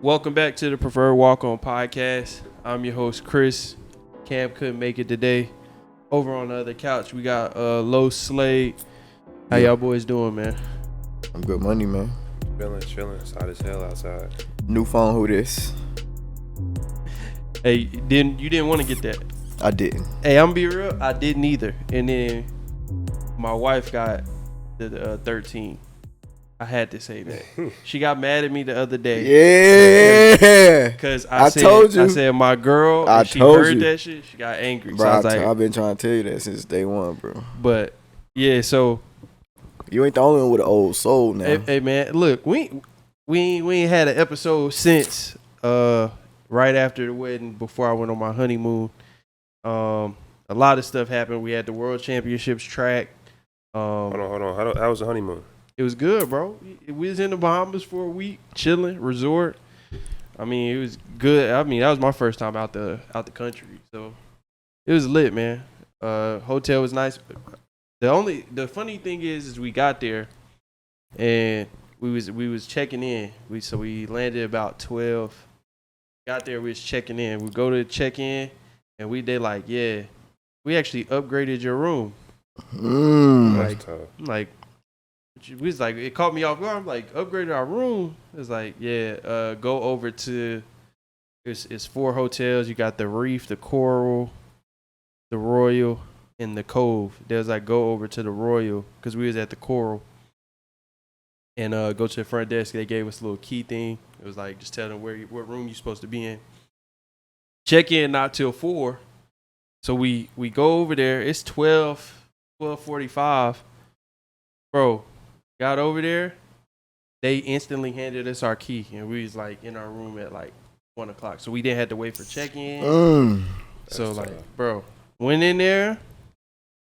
Welcome back to the Preferred Walk-On podcast. I'm your host, Chris. Cam couldn't make it today. Over on the other couch, we got Low Slade. How y'all boys doing, man? I'm good money, man. Chilling. It's hot as hell outside. New phone, who this? Hey, you didn't want to get that. I didn't. Hey, I'm gonna be real. I didn't either. And then my wife got the 13. I had to say that. She got mad at me the other day. Yeah. Because told you. I said my girl, I when she told heard you. that shit, she got angry. Bro, So I was like, I've been trying to tell you that since day one, bro. but yeah, so You ain't the only one with an old soul now. hey man, look, we ain't had an episode since right after the wedding, before I went on my honeymoon. A lot of stuff happened. We had the World Championships track. Hold on. How was the honeymoon? It was good, bro. We was in the Bahamas for a week, chilling, resort. I mean, it was good. I mean, that was my first time out the country, so it was lit, man. Hotel was nice. The funny thing is we got there and we was checking in. We landed about 12. Got there, we was checking in. We go to check in and they like, yeah, we actually upgraded your room. That's tough. Like, we was like, it caught me off guard. I'm like, upgraded our room. It's like, yeah, go over to, it's 4 hotels. You got the Reef, the Coral, the Royal, and the Cove. There's like, go over to the Royal, because we was at the Coral. And go to the front desk. They gave us a little key thing. It was like, just tell them what room you're supposed to be in. Check in not till 4. So we go over there. It's 12:45. Bro, got over there. They instantly handed us our key. And we was like in our room at like 1 o'clock. So we didn't have to wait for check-in. So like, bro, went in there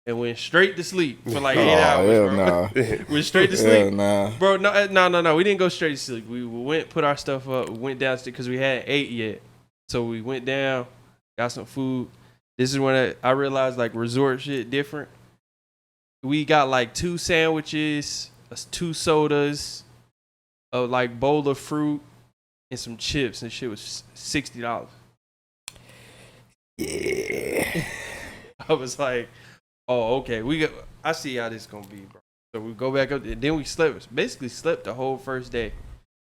and went straight to sleep for like 8 hours, hell bro. nah. Went straight to sleep. Hell nah. Bro, no. We didn't go straight to sleep. We went, put our stuff up, went downstairs because we hadn't ate yet. So we went down, got some food. This is when I realized like resort shit different. We got like 2 sandwiches, 2 sodas, a like bowl of fruit, and some chips, and shit was $60. Yeah. I was like, oh, okay. I see how this gonna be, bro. So we go back up there. Then we basically slept the whole first day.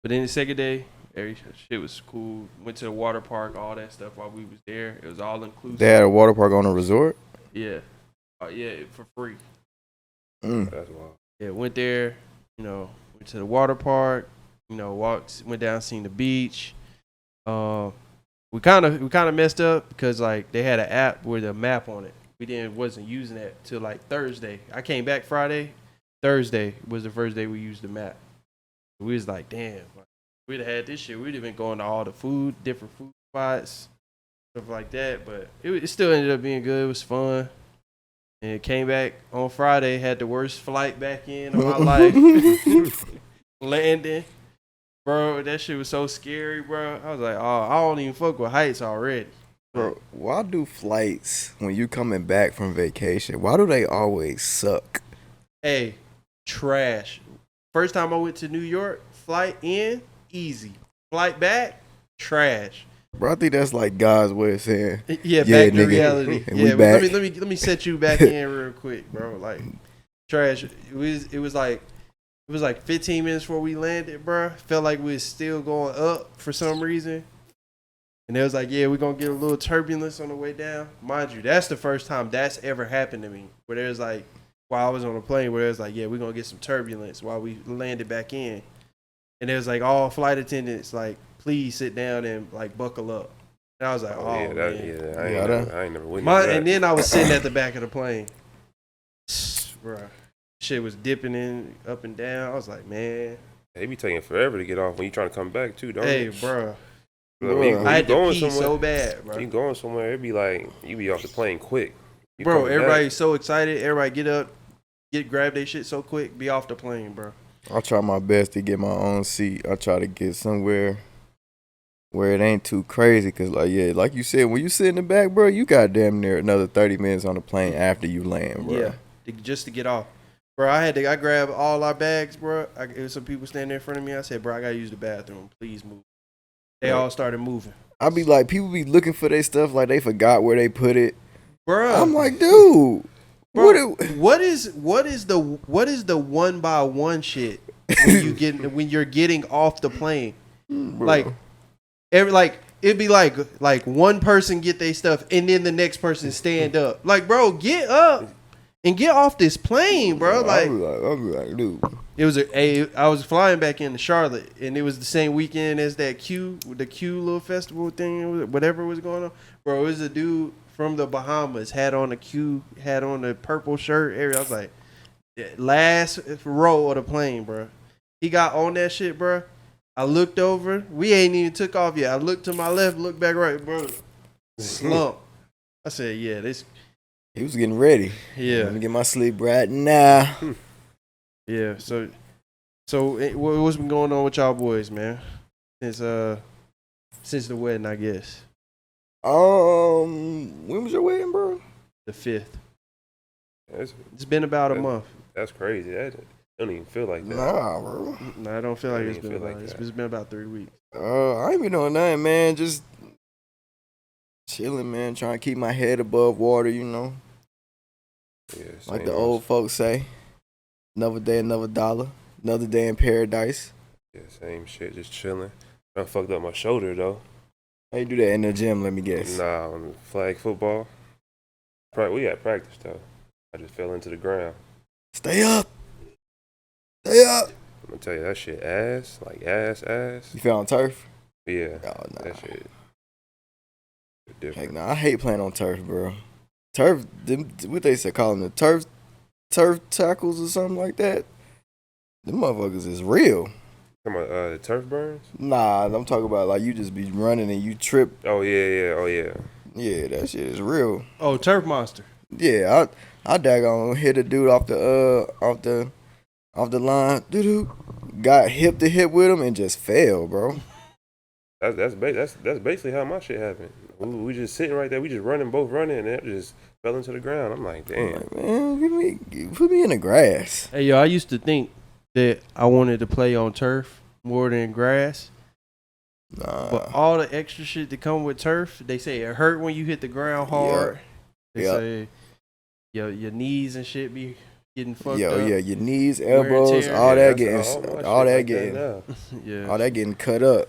But then the second day, every shit was cool. Went to the water park, all that stuff while we was there. It was all inclusive. They had a water park on a resort? Yeah. Yeah, for free. That's wild. Yeah, went there, went to the water park, went down, seen the beach. We kind of messed up because like they had an app with a map on it. We wasn't using that till like Thursday. I came back Friday. Thursday was the first day we used the map. We was like, damn, we'd have had this shit. We'd have been going to all the different food spots, stuff like that. But it still ended up being good. It was fun. And came back on Friday, had the worst flight back in of my life. Landing. Bro, that shit was so scary, bro. I was like, oh, I don't even fuck with heights already. Bro, why do flights, when you coming back from vacation, why do they always suck? Hey, trash. First time I went to New York, flight in, easy. Flight back, trash. Bro, I think that's like God's way of saying, Yeah, back to nigga, reality. and Yeah, we but back. let me set you back in real quick, bro. Like trash. It was like 15 minutes before we landed, bro. Felt like we was still going up for some reason. And they was like, yeah, we're gonna get a little turbulence on the way down. Mind you, that's the first time that's ever happened to me. Where there's like, while I was on the plane, where it was like, yeah, we're gonna get some turbulence while we landed back in. And it was like all flight attendants like, please sit down and like buckle up. And I was like, oh, man. I ain't never witnessed that. And then I was sitting at the back of the plane. Bruh. Shit was dipping in up and down. I was like, man. They be taking forever to get off when you trying to come back too, don't Hey, you? bruh. When I had to going pee somewhere, so bad, bro. You going somewhere, it be like, you be off the plane quick. You Bro, coming everybody's so excited. Everybody get up, grab their shit so quick, be off the plane, bro. I try my best to get my own seat. I try to get somewhere where it ain't too crazy. Because, like, yeah, like you said, when you sit in the back, bro, you got damn near another 30 minutes on the plane after you land, bro. Yeah, just to get off. Bro, I grabbed all our bags, bro. There was some people standing in front of me. I said, bro, I gotta use the bathroom. Please move. They all started moving. I be like, people be looking for their stuff like they forgot where they put it. Bro, I'm like, dude, bro, what is the 1x1 shit when you're getting off the plane? Bro. It'd be like one person get their stuff and then the next person stand up. Like, bro, get up and get off this plane, bro. Like, I'll be like, dude. it was I was flying back into Charlotte, and it was the same weekend as the Q little festival thing, whatever was going on. Bro, it was a dude from the Bahamas had on the purple shirt area. I was like, last row of the plane, bro. He got on that shit, bro. I looked over. We ain't even took off yet. I looked to my left, looked back right, bro. Slump. I said, yeah, this. He was getting ready. Yeah. Let me get my sleep right now. Yeah. So what's been going on with y'all boys, man? Since the wedding, I guess. When was your wedding, bro? The 5th. It's been about a month. That's crazy. That don't even feel like that. Nah, bro. No, I don't feel like Don't it's even been feel about. like that. It's been about 3 weeks. I ain't been doing nothing, man. Just chilling, man. Trying to keep my head above water, you know. Yeah, Like same the as- old folks say. Another day, another dollar. Another day in paradise. Yeah, same shit. Just chilling. I fucked up my shoulder though. How you do that in the gym, let me guess? Nah, on flag football. We had practice though. I just fell into the ground. Stay up. Stay up. I'm gonna tell you that shit ass. Like ass. You fell on turf? Yeah. Oh, nah. That shit. Different. Heck, nah, I hate playing on turf, bro. Turf, what they say, calling the turf tackles or something like that. Them motherfuckers is real. Come on, the turf burns? Nah, I'm talking about like you just be running and you trip. Oh yeah. Yeah, that shit is real. Oh, Turf Monster. Yeah, I daggone hit a dude off the line. Doo-doo. Got hip to hip with him and just fell, bro. That's basically how my shit happened. We just sitting right there. We just both running, and it just fell into the ground. I'm like, damn. Like, man, put me in the grass. Hey, yo, I used to think that I wanted to play on turf more than grass. Nah. But all the extra shit that come with turf, they say it hurt when you hit the ground hard. They say your knees and shit be getting fucked up. Yeah, your knees, Wear and elbows, tear. all that my shit getting, like that now. Yeah. all that getting cut up.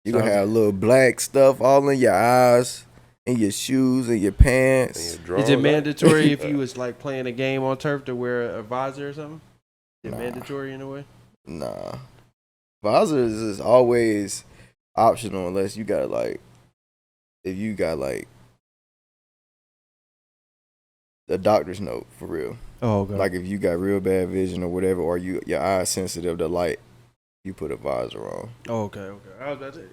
You gonna Sounds- have little black stuff all in your eyes, in your shoes, and your pants. And your Is it drawers, mandatory if you was like playing a game on turf to wear a visor or something? Is it Nah. mandatory in a way? Nah, visors is always optional unless you got like, if you got like a doctor's note for real. Oh, God. Like if you got real bad vision or whatever, or your eyes sensitive to light, you put a visor on. Oh, okay. I was about to say.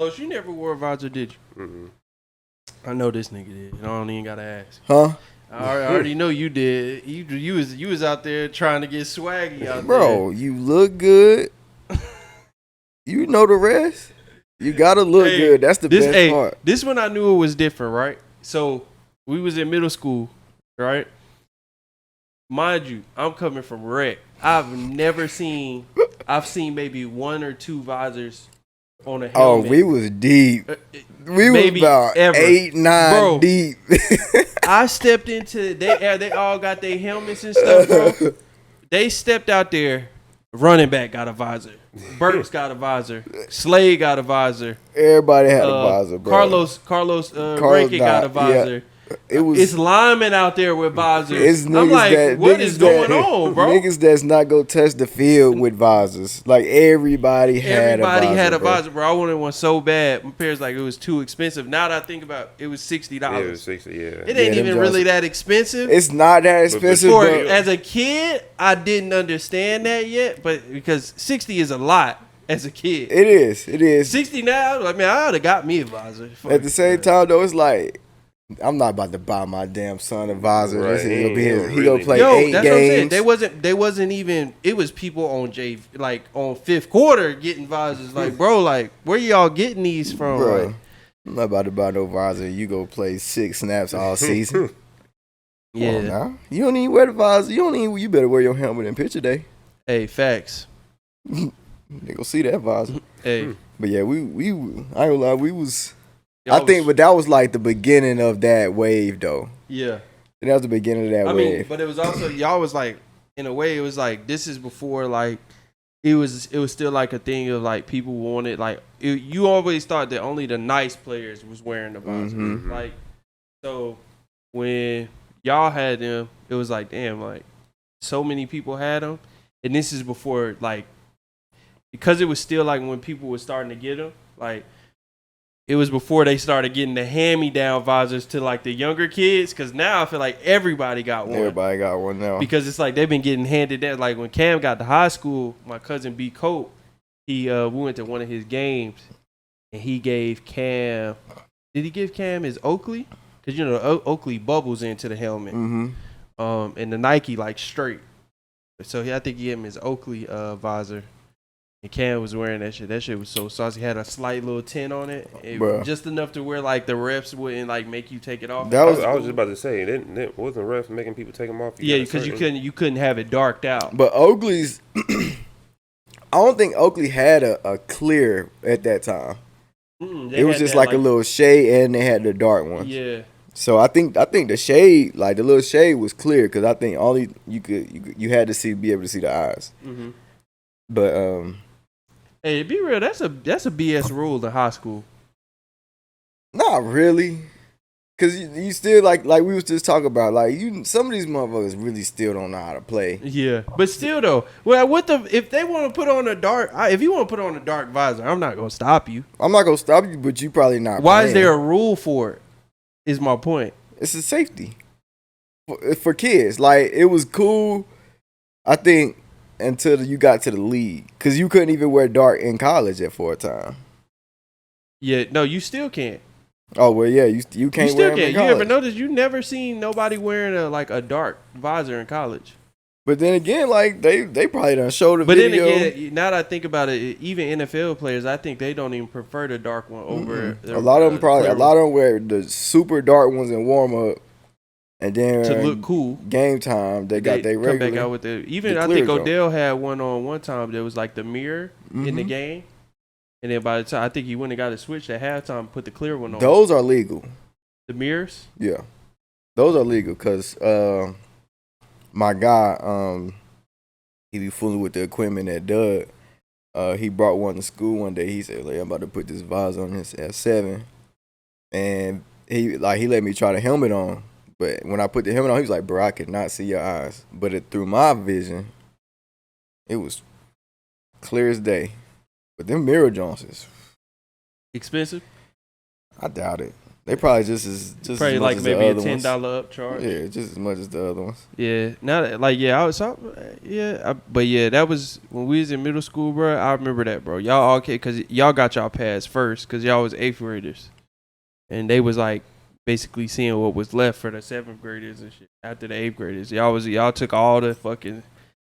So you never wore a visor, did you? Mm-mm. I know this nigga did. I don't even gotta ask. Huh? I already know you did. You was out there trying to get swaggy out Bro, you look good. You know the rest. You gotta look Hey, good. That's the there. best part. This one I knew it was different, right? So we was in middle school, right? Mind you, I'm coming from rec. I've seen maybe 1 or 2 visors on a Oh, helmet. we was deep. We was Maybe about ever. 8, 9 Bro. deep. I stepped into they all got their helmets and stuff, bro. They stepped out there. Running back got a visor. Burks got a visor. Slade got a visor. Everybody had a visor, bro. Carlos Rankin got a visor. It was. It's linemen out there with visors. It's I'm like, what is going that- on, bro? Niggas that's not go touch the field with visors. Like everybody had Everybody a visor, bro. I wanted one so bad. My parents like it was too expensive. Now that I think about it, was $60. Yeah, it was 60. Yeah. It Yeah, ain't them even really Johnson- that expensive. It's not that expensive, For but as a kid, I didn't understand that yet, but because 60 is a lot as a kid. it is. It is. 60 now, like, man, I would have got me a visor. At the same time, though, it's like I'm not about to buy my damn son a visor. Right. This is gonna be his. He Really. gonna play Yo, 8 that's what I'm saying. games. They wasn't even. It was people on like on 5th quarter getting visors. Like, bro, like where y'all getting these from? Bro, Like, I'm not about to buy no visor. You go play 6 snaps all season. Come on Yeah. now. You don't even wear the visor. You better wear your helmet in picture day. Hey, facts. They gonna see that visor. Hey. But yeah, we I ain't gonna lie, we was. Y'all I think, was- but that was like the beginning of that wave, though. Yeah. That was the beginning of that I wave. mean, but it was also y'all was like, in a way, it was like this is before like it was still like a thing of like people wanted like you always thought that only the nice players was wearing the visor. Mhm. Like so when y'all had them, it was like damn, like so many people had them, and this is before like because it was still like when people were starting to get them, like. It was before they started getting the hand-me-down visors to like the younger kids. Because now I feel like everybody got one. Everybody got one now. Because it's like they've been getting handed down. Like when Cam got to high school, my cousin B. Cope, we went to one of his games, and he gave Cam. Did he give Cam his Oakley? Because you know Oakley bubbles into the helmet, Mm-hmm. and the Nike like straight. So I think he gave him his Oakley visor. And Cam was wearing that shit. That shit was so saucy. Had a slight little tint on it. Just enough to where like the refs wouldn't like make you take it off. That was I was just about to say, it wasn't refs making people take them off. Yeah, because you couldn't have it darked out. But Oakley's, I don't think Oakley had a clear at that time. It was just like a little shade, and they had the dark one. Yeah. So I think the shade, like the little shade, was clear because I think only you had to be able to see the eyes. Mm-hmm. But Hey, be real. That's a BS rule in high school. not really, because you still like we was just talking about like some of these motherfuckers really still don't know how to play. Yeah, but still though, well, if they want to put on a dark, if you want to put on a dark visor, I'm not gonna stop you. I'm not gonna stop you, but you probably not. Why playing. is there a rule for it? Is my point. It's a safety for kids. Like it was cool, I think, until you got to the league, because you couldn't even wear dark in college for a time. Yeah, no, you still can't. Oh well, yeah, you can't You wear still them can't. in You college. ever notice you never seen nobody wearing a dark visor in college? But then again, like they probably done showed the But video. then again, now that I think about it, even NFL players, I think they don't even prefer the dark one over. A lot of them wear the super dark ones in warm up, and then to look cool. Game time, they got their come regular. back out with the even. the I think clears Odell had one on one time that was like the mirror in the game, and then by the time I think he went and got it switched at halftime, and put the clear one on. Those are legal. The mirrors. Yeah, those are legal because my guy he be fooling with the equipment at Dud. He brought one to school one day. He said, like, I'm about to put this visor on his S7. And he let me try the helmet on. But when I put the helmet on, he was like, bro, I could not see your eyes. But through my vision, it was clear as day. But them mirror Joneses, Expensive. I doubt it. They probably just Probably as much like as maybe the a other ones. $10 upcharge. Yeah, just as much as the other ones. Yeah. Now that but yeah, that was when we was in middle school, bro. I remember that, bro. Y'all okay? Cause y'all got y'all pads first, cause y'all was 8th graders, and they was like basically seeing what was left for the 7th graders and shit after the 8th graders. Y'all took all the fucking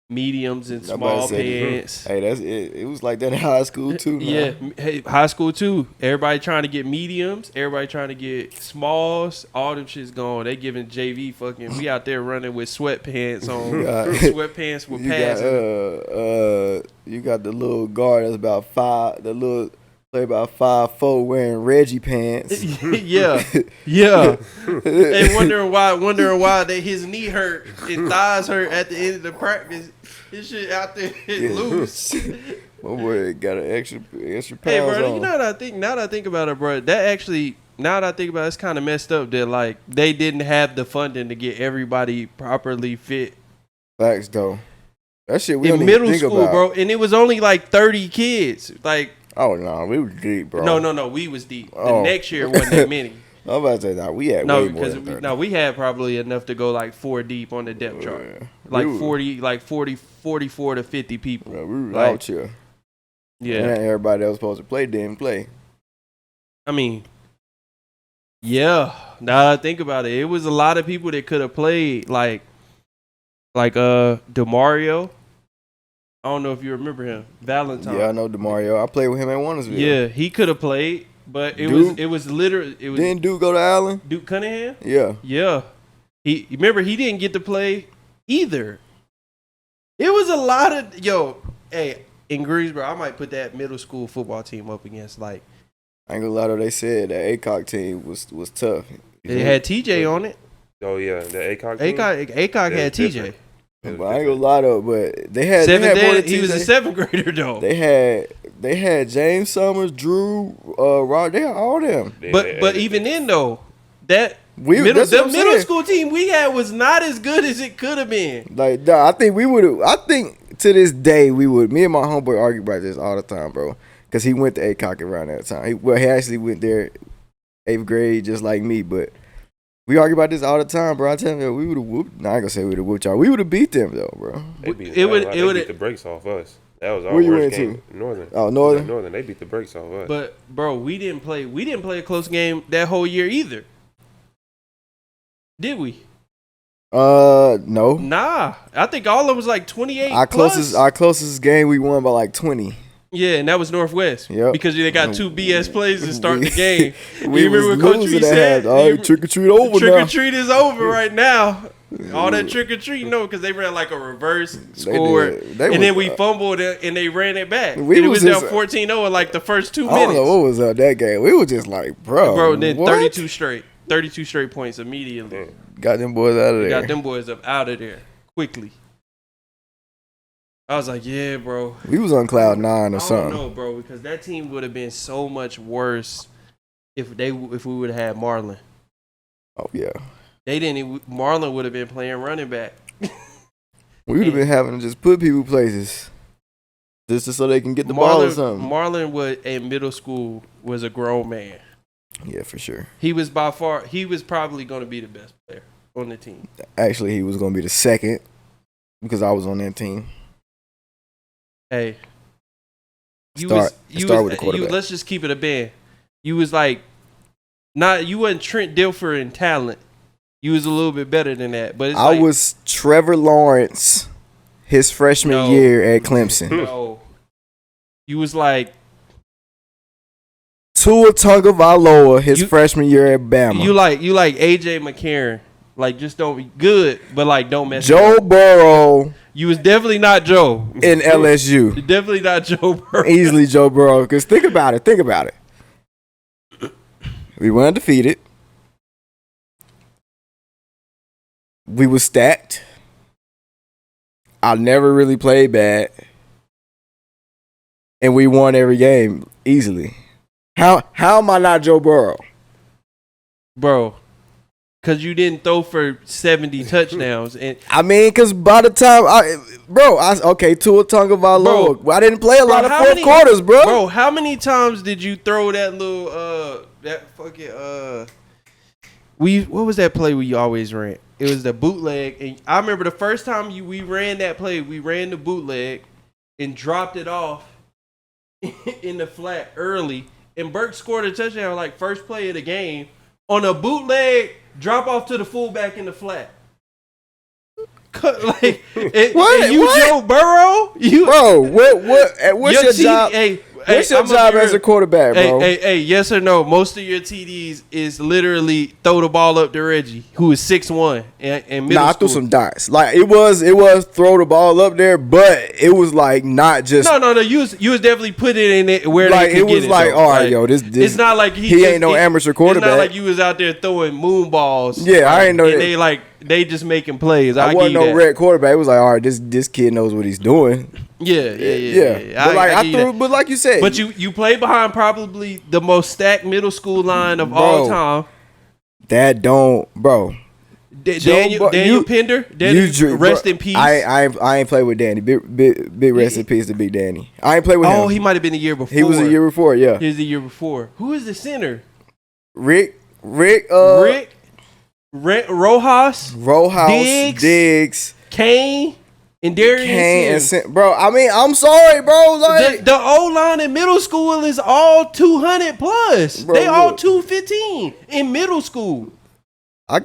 mediums and small pants. Hey, that's it. It was like that in high school too. Now. Yeah, hey, high school too. Everybody trying to get mediums. Everybody trying to get smalls. All them shit's gone. They giving JV fucking. We out there running with sweatpants on. Sweatpants with pads. You got the little guard that's about 5. The little player about 5'4" wearing Reggie pants. yeah. And wondering why his knee hurt, his thighs hurt at the end of the practice. His shit out there loose. My boy got an extra pounds Hey, bro, on. you know what I think? Now that I think about it, bro, that actually, now that I think about it, it's kind of messed up that, like, they didn't have the funding to get everybody properly fit. Facts, though. That shit we in don't middle even think school, about. bro, and it was only like 30 kids. Like, oh, no, we was deep, bro. no, we was deep. The Oh. next year wasn't that many. I'm about to say, nah, we had No, way more because than 30. we had probably enough to go like 4 deep on the depth chart. Yeah. Like We were- 44 to 50 people. Bro, we were Like, out here. Yeah. And everybody that was supposed to play didn't play. I mean, yeah. Now that I think about it, it was a lot of people that could have played, like DeMario. I don't know if you remember him, Valentine. Yeah, I know DeMario. I played with him at Warnersville. Yeah, he could have played, but Duke? it was literally Didn't Duke go to Allen? Duke Cunningham. Yeah. Yeah, Remember he didn't get to play either. It was a lot of in Greensboro. I might put that middle school football team up against like. I ain't gonna lie though. They said that ACOG team was tough. They had TJ on it. Oh yeah, the ACOG team. ACOG had TJ. But I ain't gonna lie though. But they had Seventh more than he was a TJ. 7th grader though. They had James Summers, Drew, Rod. They had all them. But even then though, that That's what I'm middle saying. school team we had was not as good as it could have been. Like, nah, I think we would have. I think to this day we would. Me and my homeboy argue about this all the time, bro. Because he went to ACOG around that time. He actually went there 8th grade just like me. But we argue about this all the time, bro. I tell him we would have whooped. Nah, I ain't gonna say we would have whooped y'all. We would have beat them though, bro. They beat the brakes off us. That was our Where you worst went game. Northern. Oh, Northern. Northern. They beat the brakes off us. But bro, we didn't play a close game that whole year either. Did we? No. Nah. I think all of them was like 28 Our plus. closest game we won by like 20. Yeah, and that was Northwest. Yep. Because they got 2 BS plays to start the game. We You remember was what Coach losing Tree that said? half. All right, trick or treat over Trick now. or treat is over right now. All that trick or treat, no, because they ran like a reverse score, did. and then we fumbled it, and they ran it back. We And it was was down just- 14-0 in like the first 2 I don't minutes. know what was up that game. We were just like, bro. Then what? 32 straight points immediately. Got them boys out of there. Got them boys up out of there quickly. I was like, yeah, bro. We was on cloud 9 or I don't something. know, bro, because that team would have been so much worse if we would have had Marlon. Oh yeah. They didn't. Marlon would have been playing running back. We would have been having to just put people places, just so they can get the ball or something. Marlon in middle school was a grown man. Yeah, for sure. He was probably going to be the best player on the team. Actually, he was going to be the second because I was on that team. Hey, Start with the quarterback. let's just keep it a band. You was like, you wasn't Trent Dilfer in talent. You was a little bit better than that, but I was Trevor Lawrence his freshman year at Clemson. No, you was like Tua Tagovailoa his freshman year at Bama. You like AJ McCarron. Like, just don't be good, but like don't mess. Joe Burrow. You was definitely not Joe in LSU. Definitely not Joe Burrow. Easily Joe Burrow. Because think about it. We were undefeated. We was stacked. I never really played bad. And we won every game easily. How am I not Joe Burrow? Bro, because you didn't throw for 70 touchdowns. And I mean, because by the time Tua Tagovailoa. I didn't play a lot of fourth quarters, bro. Bro, how many times did you throw that little what was that play we always ran? It was the bootleg, and I remember the first time we ran that play, we ran the bootleg and dropped it off in the flat early, and Burke scored a touchdown like first play of the game on a bootleg drop off to the fullback in the flat. What? Joe Burrow? What's your job? What's your job as a quarterback, bro? Hey, yes or no? Most of your TDs is literally throw the ball up to Reggie, who is 6'1" and middle I threw some dice. Like it was throw the ball up there, but it was like not just. No. You was definitely put it in it where like they could it was get like, it, all right, yo, this. It's not like he ain't no amateur quarterback. It's not like you was out there throwing moon balls. Yeah, I ain't know that. They just making plays. I wasn't no red quarterback. It was like, all right, this kid knows what he's doing. Yeah. But I threw. But like you said, but you played behind probably the most stacked middle school line of all time. That don't, bro. Daniel Pender. Rest in peace. I ain't played with Danny. Big rest in peace to Big Danny. I ain't played with him. Oh, he might have been the year before. He was the year before. Yeah, he was the year before. Who is the center? Rick. Rojas, Diggs, Kane, and Darius. Bro, I mean, I'm sorry, bro. Like the O line in middle school is all 200 plus. Bro, they all 215 in middle school. We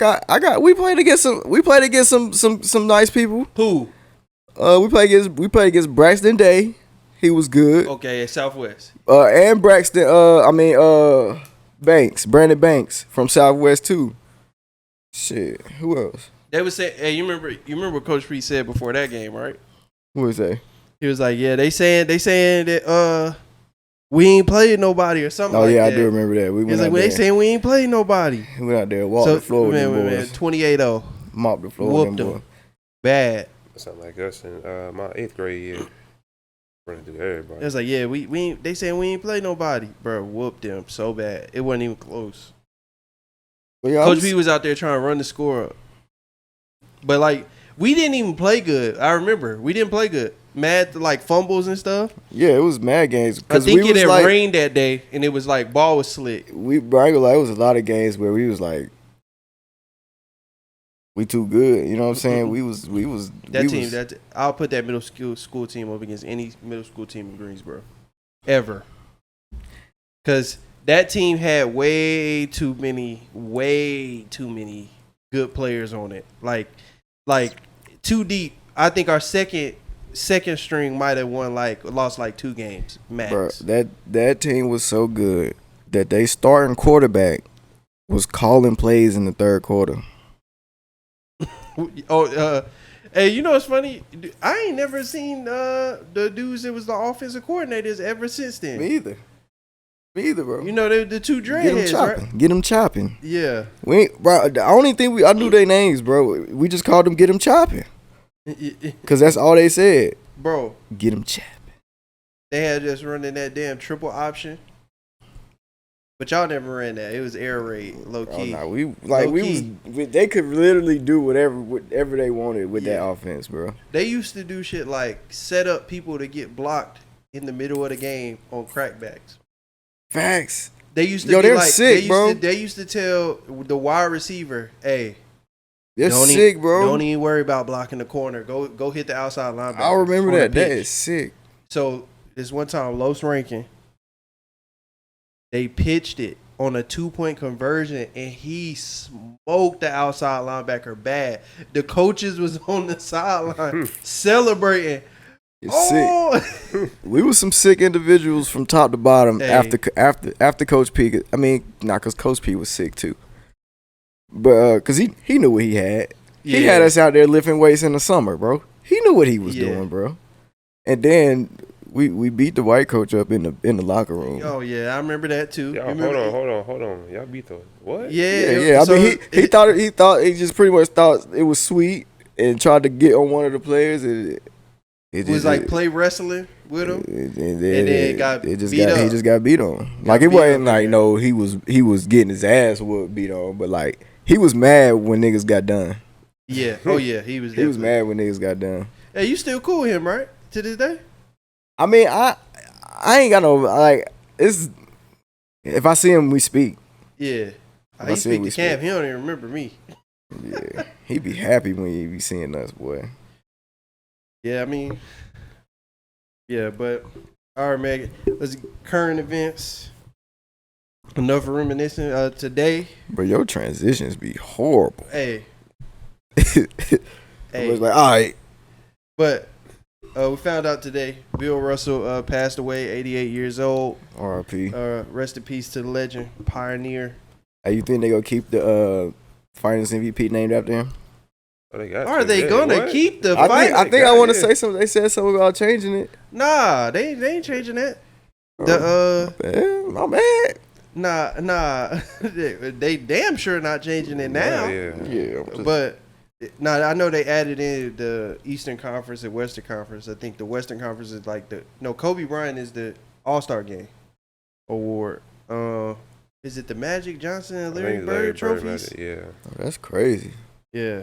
played against some nice people. Who? We played against Braxton Day. He was good. Okay, at Southwest. And Braxton. Brandon Banks from Southwest too. Shit. Who else? They would say, hey, you remember what Coach P said before that game, right? Who was that? He was like, yeah, they saying that we ain't played nobody or something. Oh like yeah, that. I do remember that. We He was went like, out well, they there. saying we ain't played nobody. We went out there, walked the floor with them boys. 28-0. Mopped the floor Whooped with them them. boys. Bad. Something like us in my 8th grade year. Running through everybody. It was like, yeah, we ain't, they saying we ain't played nobody. Bro, whooped them so bad. It wasn't even close. Well, yeah, Coach B was out there trying to run the score up. But, like, we didn't even play good. I remember. We didn't play good. Mad, like, fumbles and stuff. Yeah, it was mad games. I think we it had like, rained that day, and it was like ball was slick. It was a lot of games where we was like, we too good. You know what I'm saying? We was I'll put that middle school team up against any middle school team in Greensboro, ever. Because that team had way too many good players on it. Like too deep. I think our second string might have lost 2 games max. Bro, that team was so good that they starting quarterback was calling plays in the third quarter. Hey, you know what's funny? I ain't never seen the dudes that was the offensive coordinators ever since then. Me either, bro. You know the 2 dreadheads, right? Get them chopping. Yeah. We ain't, bro. The only thing I knew their names, bro. We just called them get them chopping. Cause that's all they said. Bro, get them chopping. They had just running that damn triple option. But y'all never ran that. It was air raid, low key. Oh, no, they could literally do whatever they wanted with that offense, bro. They used to do shit like set up people to get blocked in the middle of the game on crackbacks. Facts. They used to they're sick, bro. They used to tell the wide receiver, "Hey, they're sick, bro. Don't even worry about blocking the corner. Go hit the outside linebacker." I remember that. That is sick. So this one time, Los Rankin, they pitched it on a 2-point conversion, and he smoked the outside linebacker bad. The coaches was on the sideline celebrating. Sick. We were some sick individuals from top to bottom. Hey. After Coach P. I mean, not because Coach P was sick too, but because he knew what he had. Yeah. He had us out there lifting weights in the summer, bro. He knew what he was doing, bro. And then we beat the white coach up in the locker room. Oh yeah, I remember that too. Hold on. Y'all beat the what? Yeah. I mean, he just pretty much thought it was sweet and tried to get on one of the players. It was play wrestling with him, and then he just got beat on. Like it wasn't like he was getting his ass beat on, but like he was mad when niggas got done. Yeah. Oh yeah, he was. He was mad when niggas got done. Hey, you still cool with him, right? To this day. I mean, I ain't got no like. It's if I see him, we speak. Yeah, I speak to Cam. He don't even remember me. Yeah, he be happy when he be seeing us, boy. Yeah, I mean, yeah, but all right, Megan. Let's current events. Enough reminiscing today. But your transitions be horrible. Hey. I was like, all right. But we found out today Bill Russell passed away, 88 years old. R.I.P. Rest in peace to the legend, pioneer. Hey, you think they gonna keep the Finals MVP named after him? Are they gonna keep the fight? I think I want to say something. They said something about changing it. Nah, they ain't changing that. Man, my bad. Nah. They damn sure not changing it now. Yeah. But I know they added in the Eastern Conference and Western Conference. I think the Western Conference is Kobe Bryant is the All-Star Game award. Is it the Magic Johnson and Larry Bird trophies? Yeah. Oh, that's crazy. Yeah.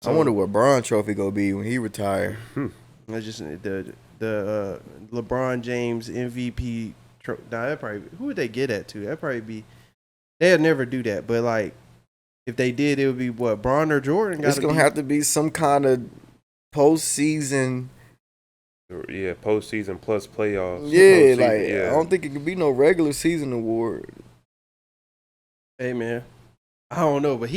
I wonder what Bron trophy gonna be when he retire. That's just the LeBron James MVP. That probably who would they get that to? That'd probably be. They'd never do that, but like if they did, it would be what Bron or Jordan. It's gonna have to be some kind of postseason. Yeah, postseason plus playoffs. Yeah, I don't think it could be no regular season award. Hey man, I don't know, but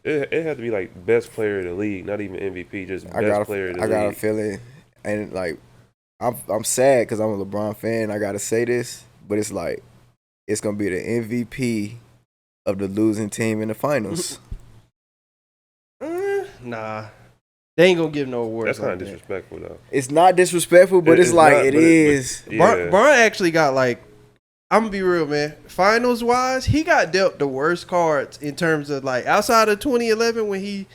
It had to be like best player of the league, not even MVP, just best player of the league. I got a feeling, and like I'm sad because I'm a LeBron fan. I gotta say this, but it's like it's gonna be the MVP of the losing team in the finals. Nah. They ain't gonna give no awards. That's kind like of disrespectful, though. It's not disrespectful, but it's like not, it but is. Yeah. Bron actually got like, I'm gonna be real, man. Finals wise, he got dealt the worst cards in terms of like outside of 2011 when he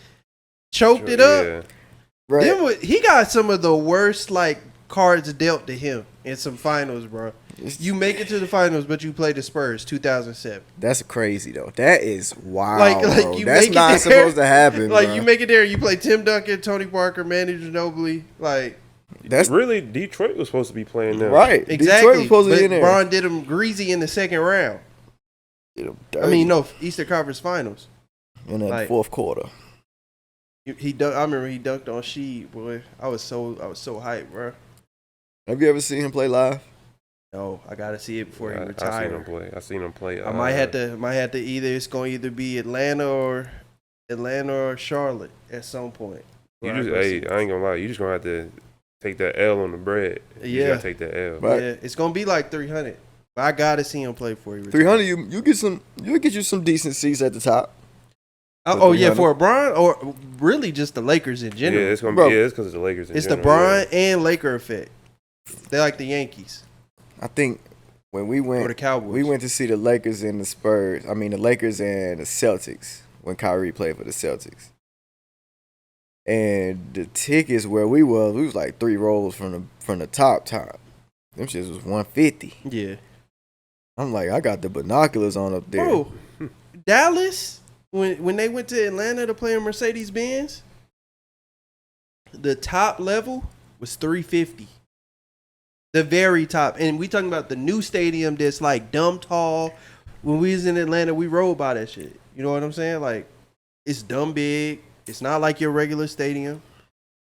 choked it up. Yeah. Right. He got some of the worst like cards dealt to him in some finals, bro. You make it to the finals, but you play the Spurs 2007. That's crazy though. That is wild. Like bro. you That's make not it there, supposed to happen. Like bro. you make it there, you play Tim Duncan, Tony Parker, Manu Ginobili. Like That's Really, Detroit was supposed to be playing them. right. exactly. Detroit was supposed to But be in there. Bron did him greasy in the second round. Did him I mean, dirty no, Eastern Conference Finals. in the like- fourth quarter. I remember he dunked on Sheed, boy. I was so hyped, bro. Have you ever seen him play live? No, I gotta see it before he I seen him retired. play. I seen him play. I might have to it's gonna either be Atlanta or Charlotte at some point. You Where just, I go hey, see- I ain't gonna lie. You just gonna have to take that L on the bread. You Yeah. gotta take that L. Right. Yeah, it's gonna be like 300. But I gotta see him play before he retires. 300. You'll get you some decent seats at the top. Oh yeah, 300. for LeBron or really just the Lakers in Yeah, general. it's gonna Bro. be. Yeah, it's because of the Lakers. In It's the general, Bron and Laker effect. They're like the Yankees I think when we or the went, Cowboys. we went to see the Lakers and the Spurs. I mean, the Lakers and the Celtics when Kyrie played for the Celtics. And the tickets where we was like 3 rows from the top. Them shits was $150. Yeah, I'm like, I got the binoculars on up there. bro. Dallas when they went to Atlanta to play in Mercedes Benz, the top level was $350. The very top, and we talking about the new stadium that's like dumb tall. When we was in Atlanta, we rode by that shit. You know what I'm saying? Like, it's dumb big. It's not like your regular stadium.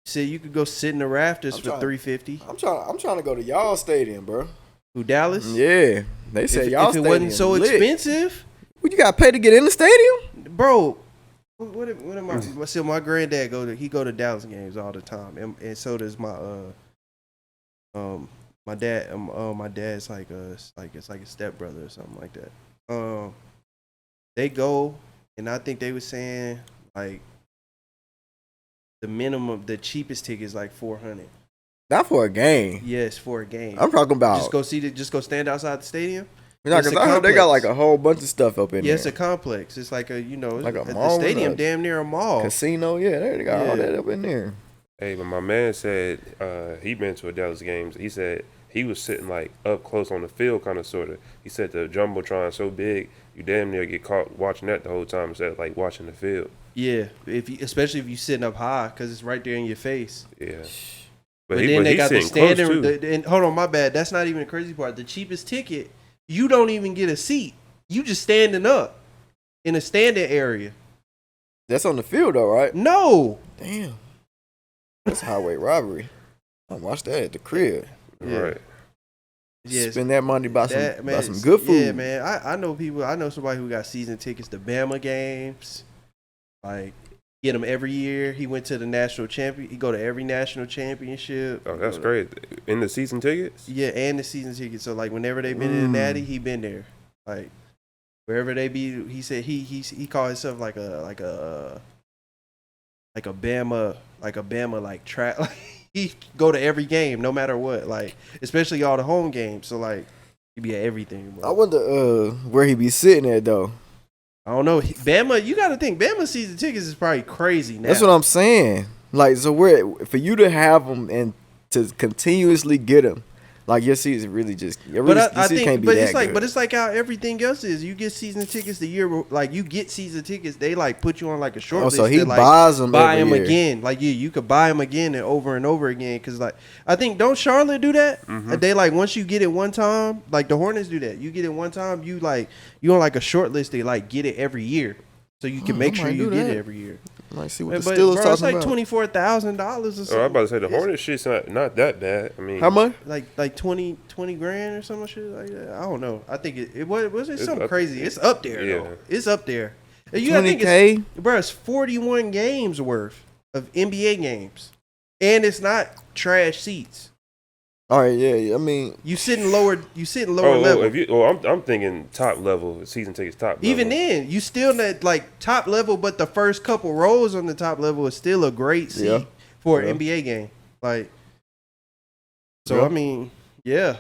So you could go sit in the rafters I'm for trying- $350. I'm trying to go to y'all stadium, bro. Who, Dallas? Yeah, they said y'all If it stadium wasn't so lit. expensive, What you got to pay to get in the stadium? bro. What am I? So my granddad go to Dallas games all the time, and so does my dad. My dad's like it's like a stepbrother or something like that. They go, and I think they were saying like the cheapest ticket is like $400. Not for a game. Yes, for a game. I'm talking about. Just go stand outside the stadium. Nah, it's 'cause a I heard they got complex. like a whole bunch of stuff up in Yeah, it's there. a complex. It's like Like a the mall, stadium, like- damn near a mall. Casino, yeah, they got all Yeah. that up in there. Hey, but my man said he been to a Dallas games. He said he was sitting like up close on the field, kind of sort of. He said the jumbotron so big, you damn near get caught watching that the whole time instead of like watching the field. Yeah, especially if you sitting up high because it's right there in your face. Yeah. But he- then they he's got the sitting close, standing. too. And hold on, my bad. That's not even the crazy part. The cheapest ticket, you don't even get a seat. You just standing up in a standing area. That's on the field though, right? No. Damn. That's highway robbery. I watched that at the crib. Yeah. Right. Yes. Spend that money buy That, some man, buy some good food. Yeah, man. I know people. I know somebody who got season tickets to Bama games. Like, get them every year. He went to the national champion. He go to every national championship. Oh, that's He go to- great. In the season tickets? Yeah, and the season tickets. So like, whenever they been in the Natty, he been there. Like, wherever they be, he said he called himself like a Bama like track. Like, he go to every game no matter what. Like, especially all the home games. So like, he be at everything. Bro. I wonder where he be sitting at though. I don't know. Bama, you got to think Bama season tickets is probably crazy now. That's what I'm saying. Like, so for you to have them and to continuously get them, like your season really just your season can't be that good. it's like how everything else is. You get season tickets the year, like you get season tickets. They like put you on like a short list. So he that, like, buys them buy every them year. again. Like you could buy them again and over again. Cause like I think don't Charlotte do that? Mhm. They like once you get it one time, like the Hornets do that. You get it one time, you on like a short list. They like get it every year, so you can make I sure might you do get that. it every year. Like, see what But the Steelers bro, talking it's like about. $24,000 or Oh, I was something. about to say the It's Hornet shit's not that bad. I mean, How much? like 20 grand or some shit like that. I don't know. I think it was It's something up- crazy. It's up there Yeah. though. It's up there. And you gotta think $20K. bro, it's 41 games worth of NBA games, and it's not trash seats. All right, yeah. I mean, You sitting lower level. I'm thinking top level season tickets top level. Even then, you still not like top level, but the first couple rows on the top level is still a great seat for an NBA game. Like, so I mean, yeah,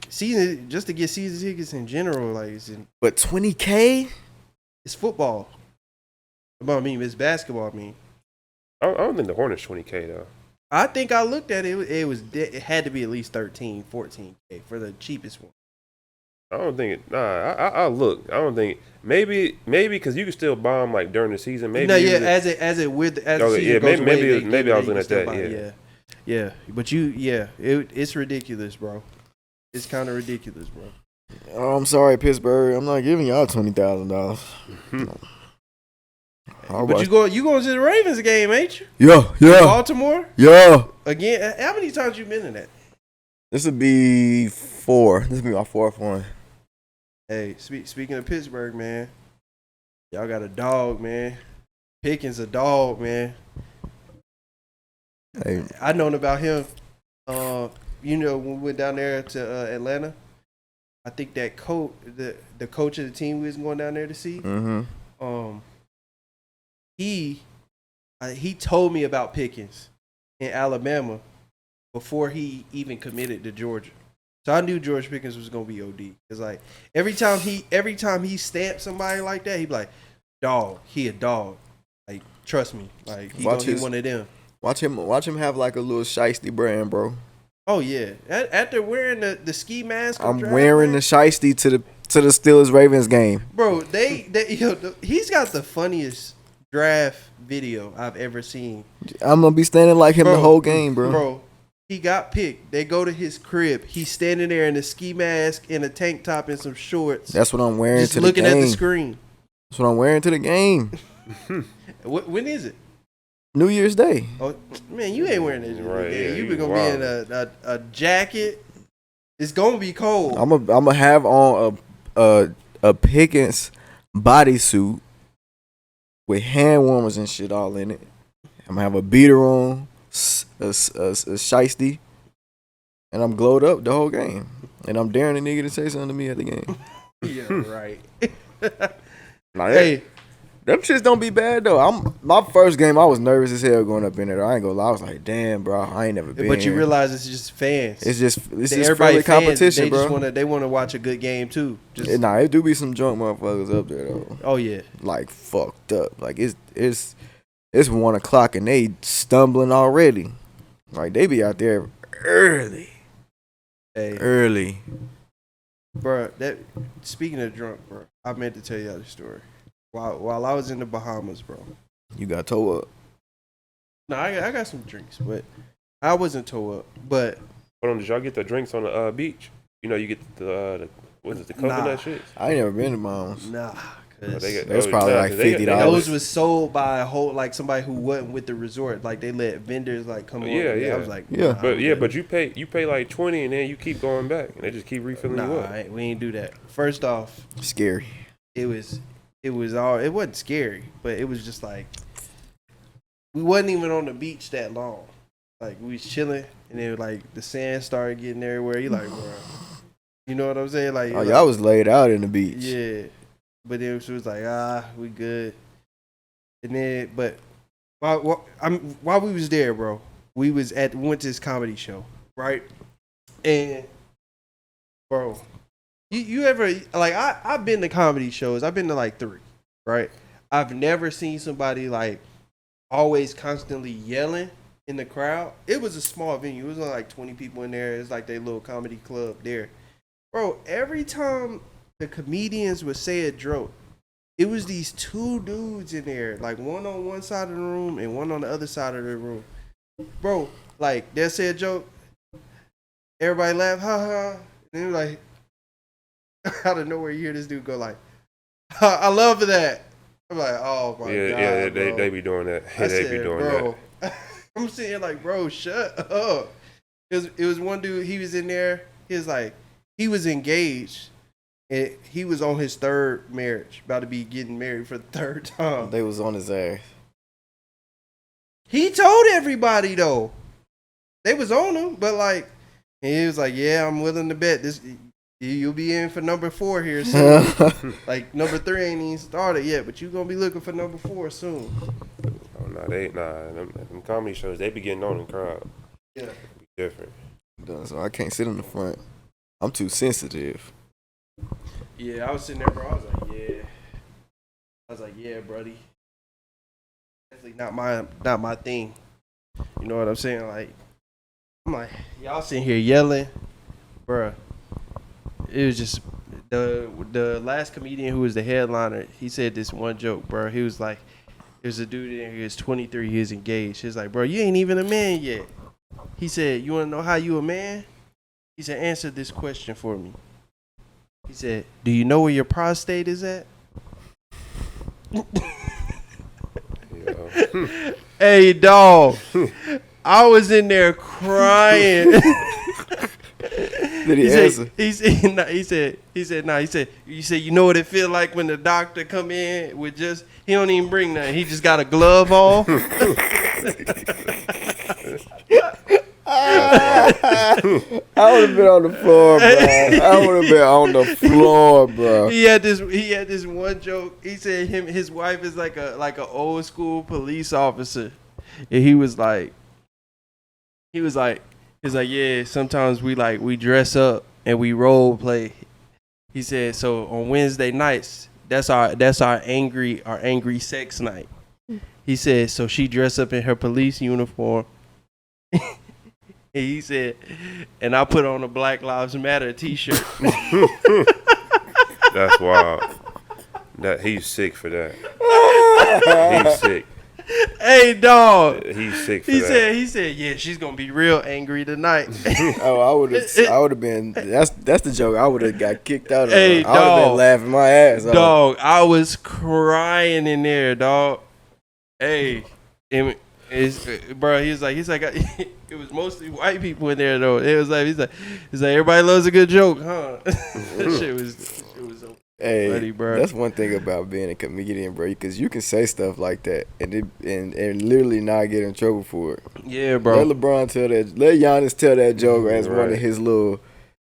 season just to get season tickets in general, like, but $20K. It's football. But I mean, it's basketball. I mean, I don't think the Hornets 20K though. I think I looked at it. It had to be at least 13, 14K for the cheapest one. I don't think it. Nah, I'll look. I don't think maybe because you can still buy them like during the season. Maybe as the season goes away, maybe I was looking at that. Yeah. But it's ridiculous, bro. It's kind of ridiculous, bro. Oh, I'm sorry, Pittsburgh. I'm not giving y'all $20,000. But you going to the Ravens game, ain't you? Yeah. Baltimore? Yeah. Again, how many times you been in that? This would be 4. This would be my 4th one. Hey, speaking of Pittsburgh, man, y'all got a dog, man. Pickens a dog, man. Hey. I known about him. When we went down there to Atlanta, I think that the coach of the team we was going down there to see. Mm-hmm. He told me about Pickens in Alabama before he even committed to Georgia. So I knew George Pickens was gonna be OD. Cause like every time he stamped somebody like that, he'd be like, "Dog, he a dog. Like trust me, like he one of them." Watch him have like a little shiesty brand, bro. Oh yeah, after wearing the ski mask, I'm wearing the shiesty to the Steelers Ravens game, bro. He's got the funniest draft video I've ever seen. I'm gonna be standing like him the whole game, bro. Bro. He got picked. They go to his crib. He's standing there in a ski mask, in a tank top, and some shorts. That's what I'm wearing to the game. Just looking at the screen. That's what I'm wearing to the game. When is it? New Year's Day. Oh man, you ain't wearing it. Right, yeah, you been gonna be in a jacket. It's gonna be cold. I'm gonna have on a Pickens bodysuit with hand warmers and shit all in it. I'm gonna have a beater on. A shiesty, and I'm glowed up the whole game, and I'm daring a nigga to say something to me at the game. Yeah, right. Hey, them shits don't be bad though. My first game, I was nervous as hell going up in there. I ain't gonna lie, I was like, damn, bro, I ain't never been. But you here. realize it's just fans. It's just friendly competition, bro. They want to watch a good game too. It do be some drunk motherfuckers up there though. Oh yeah, like fucked up. Like it's 1 o'clock and they stumbling already. Like they be out there early. Early. Bro, speaking of drunk, bro, I meant to tell y'all the story. While I was in the Bahamas, bro. You got toe up. No, I got some drinks, but I wasn't toe up. But hold on, did y'all get the drinks on the beach? You get the coconut shit? I ain't never been to Bahamas. Nah. That's probably like $50. Those was sold by a whole somebody who wasn't with the resort. Like they let vendors come on. Yeah. I was like, but you pay like 20 and then you keep going back and they just keep refilling you up. We ain't do that. First off, scary. It wasn't scary, but it was just like we wasn't even on the beach that long. Like we was chilling and then like the sand started getting everywhere. You like, bro, you know what I'm saying? Like, y'all was laid out in the beach. Yeah. But then she was like, we good. And then, but while we was there, bro, we went to this comedy show, right? And, bro, you ever, like, I've been to comedy shows. I've been to like 3, right? I've never seen somebody like always constantly yelling in the crowd. It was a small venue. It was only like 20 people in there. It's like their little comedy club there. Bro, every time the comedians would say a joke, it was these 2 dudes in there, like one on one side of the room and one on the other side of the room. Bro, like they'll say a joke, everybody laugh, ha ha, and then like out of nowhere you hear this dude go like, I love that. I'm like, oh my god. Yeah, they be doing that. Be doing that. I'm sitting here like, bro, shut up. It was one dude, he was in there, he was engaged. And he was on his 3rd marriage, about to be getting married for the 3rd time. They was on his ass. He told everybody though. They was on him, but like And he was like, "Yeah, I'm willing to bet this. You'll be in for number 4 here soon. Like number 3 ain't even started yet, but you gonna be looking for number 4 soon." Oh no, them comedy shows they be getting on the crowd. Yeah. Be different. So I can't sit in the front. I'm too sensitive. Yeah, I was sitting there, bro. I was like, yeah, buddy. Definitely not my thing. You know what I'm saying? Like, I'm like, y'all sitting here yelling, bruh. It was just the last comedian who was the headliner. He said this one joke, bro. He was like, there's a dude in here. He was 23. He was engaged. He's like, bro, you ain't even a man yet. He said, you want to know how you a man? He said, answer this question for me. He said, do you know where your prostate is at? Hey, dog. I was in there crying. Did he answer? He said, you said, you know what it feel like when the doctor come in with just, he don't even bring nothing. He just got a glove on. I would have been on the floor, bro. I would have been on the floor, bro. He had this one joke. He said his wife is like a old school police officer, and he was like, yeah. Sometimes we dress up and we role play. He said so on Wednesday nights. That's our angry sex night. He said so she dressed up in her police uniform. And he said, and I put on a Black Lives Matter t-shirt. That's wild. He's sick for that. He's sick. Hey, dog. He's sick for that. He said, yeah, she's gonna be real angry tonight. Oh, I would have been. That's the joke. I would have got kicked out of. Hey, I would have been laughing my ass off. Dog, I was crying in there, dog. Hey, bro, he's like, it was mostly white people in there though. It was like, he's like, everybody loves a good joke, huh? That shit was so funny, bro. That's one thing about being a comedian, bro, because you can say stuff like that and literally not get in trouble for it. Yeah, bro. Let Giannis tell that joke as one of his little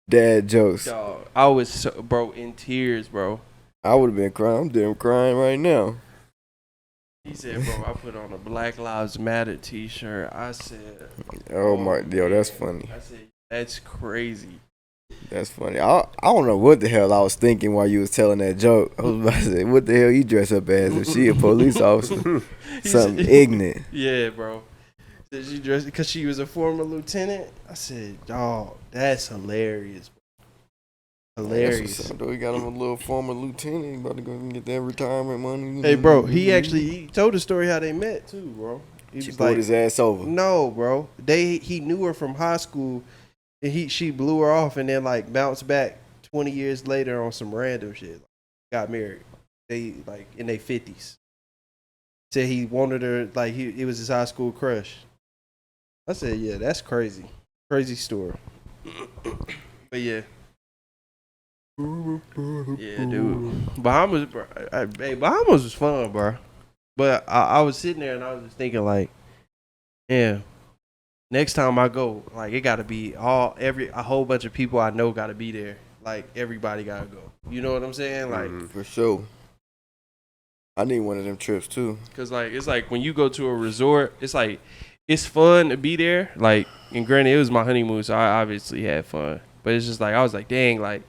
dad jokes. Dog, I was bro, in tears, bro. I would have been crying. I'm damn crying right now. He said, bro, I put on a Black Lives Matter t-shirt. I said, that's funny. I said, that's crazy. That's funny. I don't know what the hell I was thinking while you was telling that joke. I was about to say, what the hell you dress up as if she a police officer? Something ignorant. Yeah, bro. Did she dress because she was a former lieutenant? I said, dog, that's hilarious. Hilarious. We got him a little former lieutenant. He about to go and get that retirement money. Hey, bro, he told the story how they met too, bro. She pulled his ass over. No, bro. He knew her from high school, and she blew her off, and then like bounced back 20 years later on some random shit. Got married. They like in their 50s. Said he wanted her like it was his high school crush. I said, yeah, that's crazy. Crazy story. But yeah. Yeah, dude. Bahamas, bro. Bahamas was fun, bro. But I was sitting there and I was just thinking, like, yeah, next time I go, like, it got to be a whole bunch of people I know got to be there. Like, everybody got to go. You know what I'm saying? Like, for sure. I need one of them trips too. Cause like it's like when you go to a resort, it's like it's fun to be there. Like, and granted, it was my honeymoon, so I obviously had fun. But it's just like I was like, dang, like.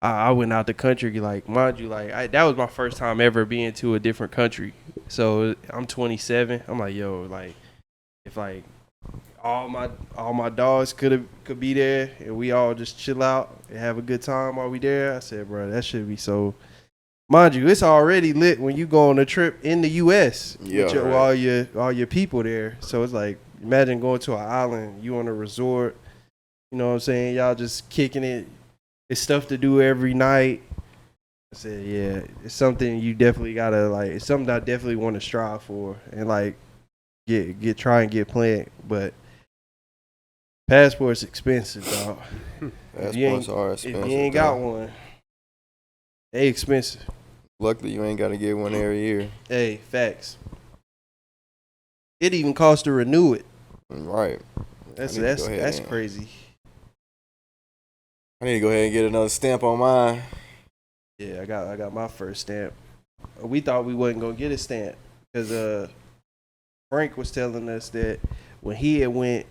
I went out the country, like, mind you, like, that was my first time ever being to a different country. So I'm 27. I'm like, yo, like, if like all my dogs could be there and we all just chill out and have a good time while we there, I said, bro, that should be so. Mind you, it's already lit when you go on a trip in the U.S. with all your people there. So it's like, imagine going to an island, you on a resort, you know what I'm saying? Y'all just kicking it. It's stuff to do every night. I said, yeah, it's something you definitely gotta like. It's something I definitely want to strive for and like try and get planned. But passport's expensive, dog. Passports are expensive. If you ain't got one, they expensive. Luckily, you ain't got to get one every year. Hey, facts. It even costs to renew it. Right. That's crazy. I need to go ahead and get another stamp on mine. Yeah, I got my first stamp. We thought we wasn't gonna get a stamp because Frank was telling us that when he had went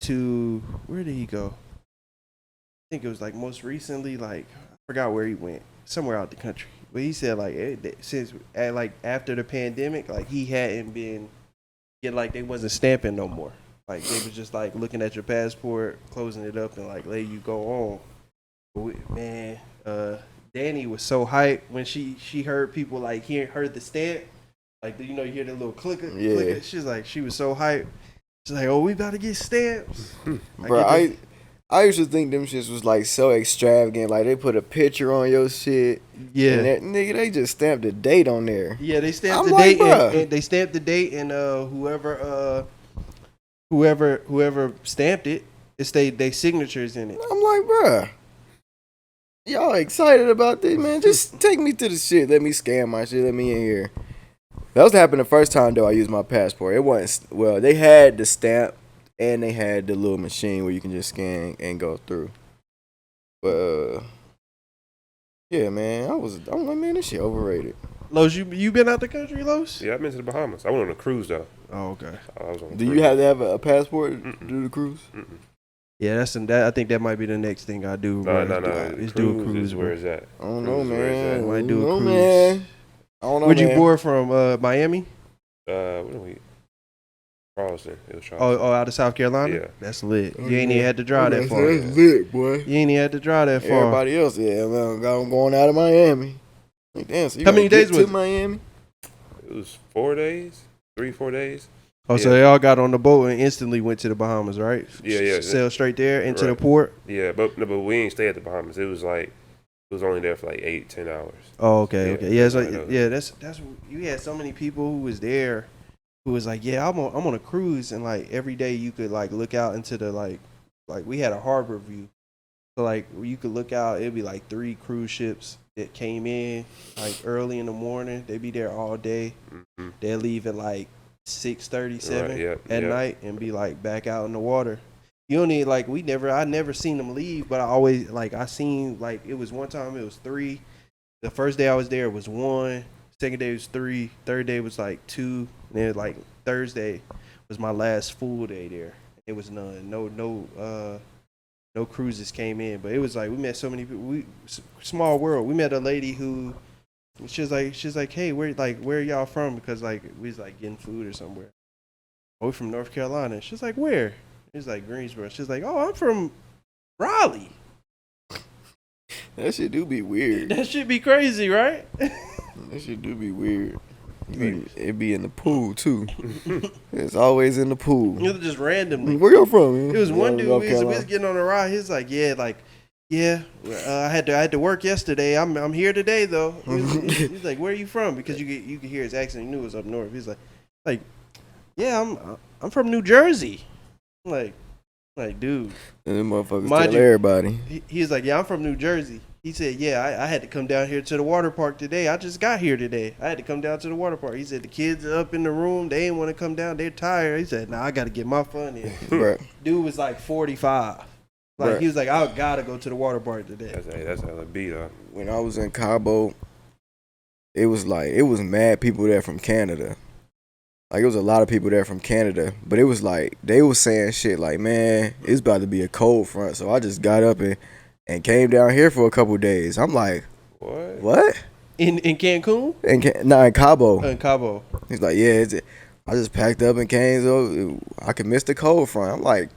to, where did he go? I think it was like most recently, like I forgot where he went, somewhere out the country. But he said like since like after the pandemic, like he hadn't been like they wasn't stamping no more. Like they was just like looking at your passport, closing it up, and like letting you go on. But Danny was so hyped when she heard people like heard the stamp, like you hear the little clicker. She's like she was so hyped. She's like, oh, we about to get stamps. Bro, I used to think them shits was like so extravagant. Like they put a picture on your shit. Yeah, and nigga, they just stamped the date on there. Yeah, they stamped the date, and they stamped the date, and whoever stamped it, it's they signatures in it. I'm like, bruh, y'all excited about this, man? Just take me to the shit. Let me scan my shit. Let me in here. That was happened the first time though I used my passport. It wasn't well. They had the stamp and they had the little machine where you can just scan and go through. But yeah, man, I'm like, man, this shit overrated. Los, you been out the country, Los? Yeah, I've been to the Bahamas. I went on a cruise though. Oh, okay. I was on. Do you have to have a passport to do the cruise? Yeah, I think that might be the next thing I do. No. Is do a cruise. Where is that? I don't know, man. Might do a cruise. Man. I don't know. Where'd you board from? Miami? What do we? Charleston. It was Charleston. Oh, out of South Carolina? Yeah. That's lit. You ain't even had to drive that far. That's lit, boy. You ain't even had to drive that far. Everybody else, yeah, man, I'm going out of Miami. Like, damn, so you how many days was to Miami? It was 4 days, 3-4 days. Oh, yeah. So they all got on the boat and instantly went to the Bahamas, right? Yeah. Sailed straight there into the port. Yeah, but we ain't stay at the Bahamas. It was only there for like 8-10 hours. Oh, okay. Yeah, that's you had so many people who was there, who was like, yeah, I'm on a cruise, and like every day you could like look out into the like we had a harbor view, so like you could look out. It'd be like 3 cruise ships that came in like early in the morning. They'd be there all day. Mm-hmm. They'd leave at like 6:37 at night and be like back out in the water. You don't need like I never seen them leave, but I always I seen like it was one time it was 3. The first day I was there it was 1. Second day was 3. Third day was like 2. And then like Thursday was my last full day there. It was none. No cruises came in, but it was like we met so many people. Small world. We met a lady who she's like, hey, where are y'all from? Because like we was like getting food or somewhere. Oh, we're from North Carolina. She's like, where? It's like Greensboro. She's like, oh, I'm from Raleigh. That shit do be weird. That shit be crazy, right? That shit do be weird. It be in the pool too. It's always in the pool. It was just randomly. Where you from? Man? It was one dude. We was getting on a ride. He's like, I had to work yesterday. I'm here today though. He's like, where are you from? Because you could hear his accent. You knew it was up north. He's like, yeah, I'm from New Jersey. I'm like, dude. And them motherfuckers tell everybody. He's like, yeah, I'm from New Jersey. He said, yeah, I had to come down here to the water park today. I just got here today. I had to come down to the water park. He said, the kids are up in the room. They didn't want to come down. They're tired. He said, nah, I got to get my fun in. Right. Dude was like 45. Like, right. He was like, I got to go to the water park today. That's how it be, though. When I was in Cabo, it was mad people there from Canada. Like, it was a lot of people there from Canada. But it was like, they was saying shit like, man, it's about to be a cold front. So I just got up and came down here for a couple of days. I'm like, what? In Cancun? In Cabo. In Cabo. He's like, yeah, I just packed up and came so I could miss the cold front. I'm like,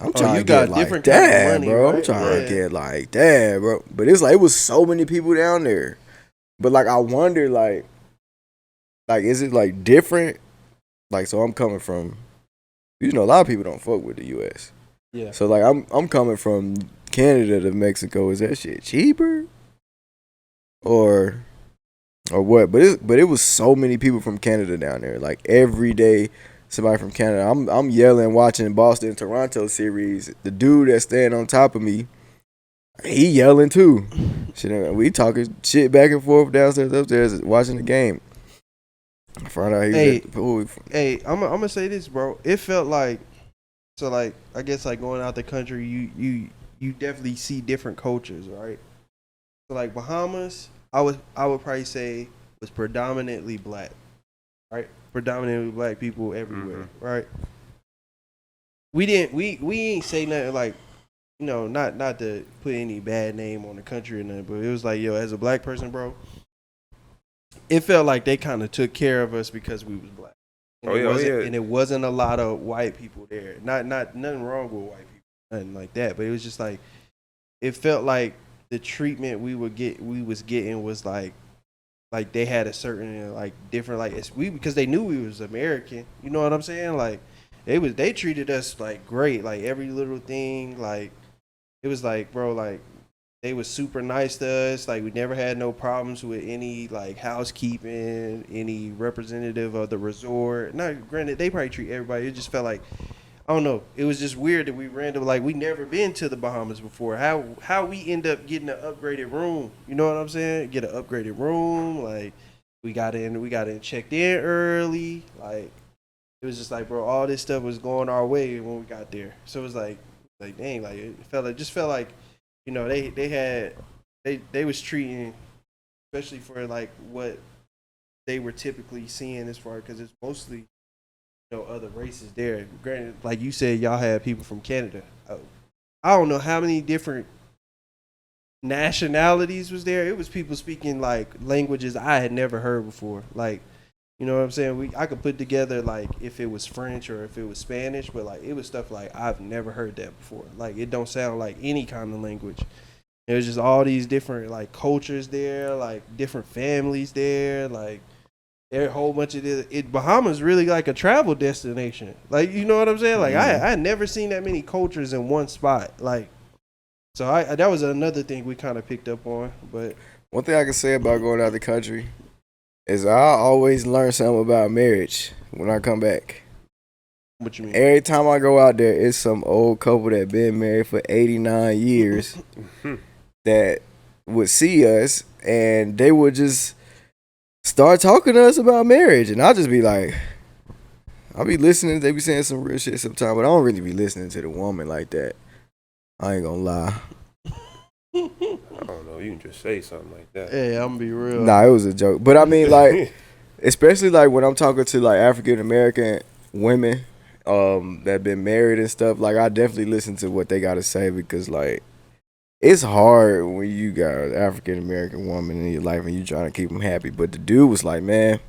I'm trying to get like that, money, bro. Right? I'm trying to get like that, bro. But it's like, it was so many people down there. But like, I wonder, like, is it like different? Like, so I'm coming from, a lot of people don't fuck with the U.S. Yeah. So like, I'm coming from Canada to Mexico. Is that shit cheaper? Or what? But it was so many people from Canada down there. Like every day, somebody from Canada. I'm yelling watching Boston Toronto series. The dude that's standing on top of me, he yelling too. Shit, we talking shit back and forth downstairs, upstairs, watching the game. I found out he was at the pool. Hey, I'm gonna say this, bro. It felt like So like I guess like going out the country, you definitely see different cultures, right? So like Bahamas, I would probably say was predominantly black, right? Predominantly black people everywhere, right? We ain't say nothing like, not to put any bad name on the country or nothing, but it was like, yo, as a black person, bro, it felt like they kind of took care of us because we was black. And and it wasn't a lot of white people there. Not nothing wrong with white people, nothing like that. But it was just like it felt like the treatment we was getting was like they had a certain like different like because they knew we was American. You know what I'm saying? Like they treated us like great, like every little thing. Like it was like, bro, like they was super nice to us. Like we never had no problems with any like housekeeping, any representative of the resort. Not granted, they probably treat everybody. It just felt like, I don't know. It was just weird that we we never been to the Bahamas before. How we end up getting an upgraded room? You know what I'm saying? Get an upgraded room. Like we got in checked in early. Like it was just like, bro, all this stuff was going our way when we got there. So it was like dang, like it felt like, they was treating, especially for like what they were typically seeing as far, because it's mostly other races there. Granted, like you said, y'all had people from Canada. I don't know how many different nationalities was there. It was people speaking like languages I had never heard before. Like, you know what I'm saying? I could put together like if it was French or if it was Spanish, but like it was stuff like I've never heard that before. Like it don't sound like any kind of language. There's just all these different like cultures there, like different families there, like there a whole bunch of this. Bahamas really like a travel destination. Like, you know what I'm saying? Like I had never seen that many cultures in one spot. Like, so that was another thing we kind of picked up on. But one thing I can say about going out of the country is I always learn something about marriage when I come back. What you mean? Every time I go out there, it's some old couple that been married for 89 years that would see us and they would just start talking to us about marriage. And I'll just be like, I'll be listening. They be saying some real shit sometimes, but I don't really be listening to the woman like that. I ain't gonna lie. I don't know. You can just say something like that. Hey, I'm gonna be real. Nah, it was a joke. But I mean, like, especially like when I'm talking to like African American women that been married and stuff, like I definitely listen to what they gotta say because like it's hard when you got an African American woman in your life and you trying to keep them happy. But the dude was like, man,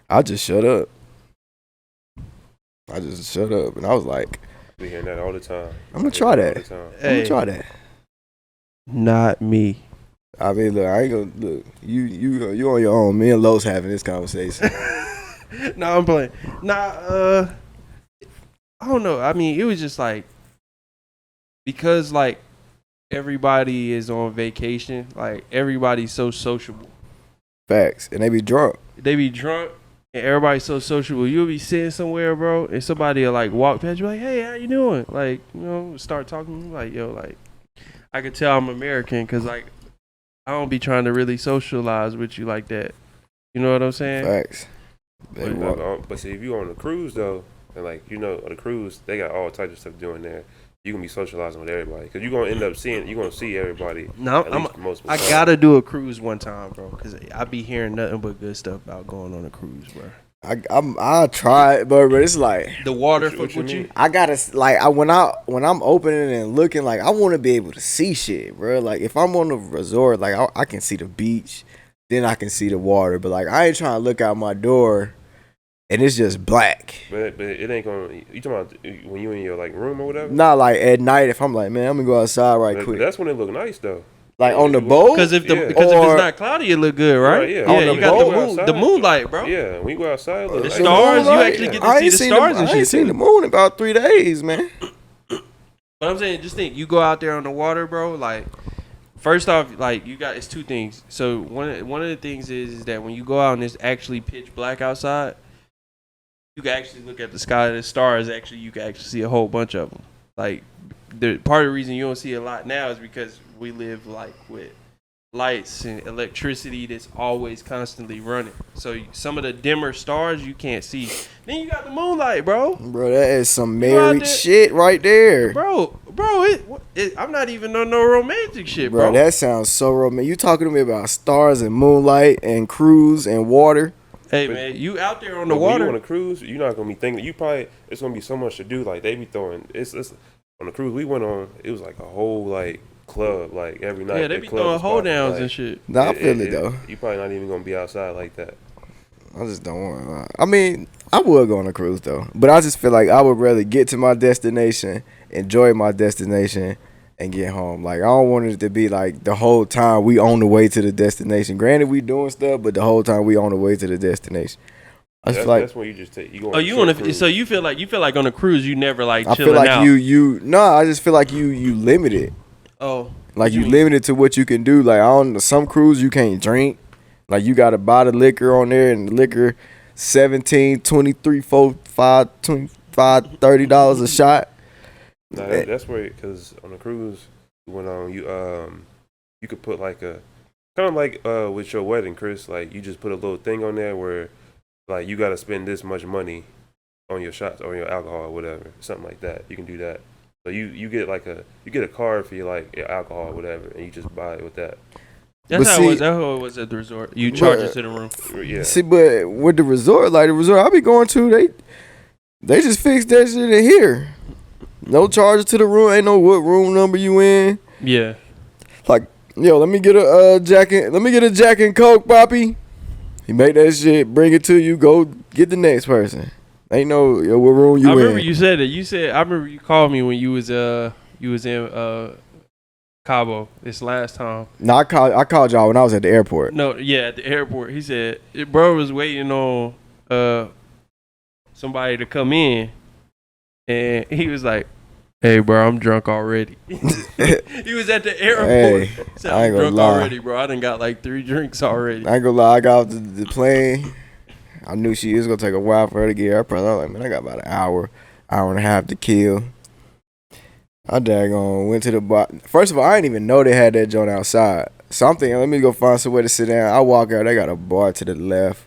I'll just shut up. And I was like, We hearing that all the time. I'm gonna try that. Hey, I'm gonna try that. Not me. I mean, look, I ain't gonna look. You on your own. Me and Los having this conversation. No, I'm playing. Nah, I don't know. I mean, it was just like because like everybody is on vacation. Like everybody's so sociable. Facts, and they be drunk. They be drunk. And everybody's so sociable. You'll be sitting somewhere, bro, and somebody will like walk past you, like, "Hey, how you doing?" Like, start talking. Like, yo, like, I could tell I'm American because like I don't be trying to really socialize with you like that. You know what I'm saying? Facts. But see, if you on a cruise though, and like on the cruise, they got all types of stuff doing there. You can be socializing with everybody because you're gonna end up you're gonna see everybody. No, I gotta do a cruise one time, bro, because I be hearing nothing but good stuff about going on a cruise, bro. I try, but it's like the water fuck with you. I gotta like when I'm opening and looking, like I want to be able to see shit, bro. Like if I'm on the resort, like I can see the beach, then I can see the water, but like I ain't trying to look out my door and it's just black. But it ain't gonna. You talking about when you in your like room or whatever? Not like at night if I'm like, man, I'm gonna go outside quick. That's when it look nice though. Like on the boat? Because if it's not cloudy, it look good, right? Yeah, on the you got the moonlight, bro. Yeah, when you go outside, the stars, you actually get to see the stars and shit. I ain't seen the moon in about 3 days, man. But I'm saying, just think, you go out there on the water, bro. Like, first off, like it's two things. So one of the things is that when you go out and it's actually pitch black outside, you can actually look at the sky. The stars, actually, you can actually see a whole bunch of them. Like, part of the reason you don't see a lot now is because we live like with lights and electricity that's always constantly running. So some of the dimmer stars you can't see. Then you got the moonlight, bro. Bro, that is some You out married there- shit right there. Bro, I'm not even on no romantic shit, Bro, bro. that sounds so romantic. You talking to me about stars and moonlight and cruise and water? Hey, man, you out there on the But when you water. on a cruise, you're not gonna be thinking. It's gonna be so much to do. Like they be throwing. It's on the cruise we went on. It was like a whole like club like every night. Yeah, they the be club throwing was hold popping, downs like, and shit. Nah, I feel it though. You probably not even gonna be outside like that. I just don't want. I mean, I would go on a cruise though, but I just feel like I would rather get to my destination, enjoy my destination, and get home. Like I don't want it to be like the whole time we on the way to the destination. Granted, we doing stuff, but the whole time we on the way to the destination. I just feel like That's when you just take. You go. Oh, you want to? So you feel like on a cruise you never like I chilling feel like out. I just feel like you limited. Oh, Like you mean? limited to what you can do. Like on some cruise you can't drink. Like you gotta buy the liquor on there, and the liquor $17, $23, $4, $5, $25, $30 a shot. Nah, that's where because on a cruise you went on you could put like a kind of like with your wedding, Chris. Like you just put a little thing on there where like you got to spend this much money on your shots or your alcohol or whatever, something like that. You can do that. So you get like you get a card for your alcohol or whatever, and you just buy it with that. that's how see- it was. That's how it was at the resort. You charge it to the room. Yeah. See, but with the resort I be going to, they just fixed that shit in here. No charges to the room. Ain't know what room number you in. Yeah. Like, yo, let me get a Jack and Coke, Poppy. He make that shit, bring it to you. Go get the next person. Ain't no what room you I in. remember you said it. I remember you called me when you was in Cabo this last time. No, I called y'all when I was at the airport. No, yeah, at the airport. He said bro was waiting on somebody to come in, and he was like, "Hey, bro, I'm drunk already." He was at the airport. Hey, He said, I ain't I'm gonna drunk lie. already, bro. I done got like 3 drinks already. I ain't gonna lie, I got off the plane. I knew it was gonna take a while for her to get her present. I was like, man, I got about an hour and a half to kill. I daggone went to the bar. First of all, I didn't even know they had that joint outside. So I'm thinking, let me go find somewhere to sit down. I walk out, they got a bar to the left,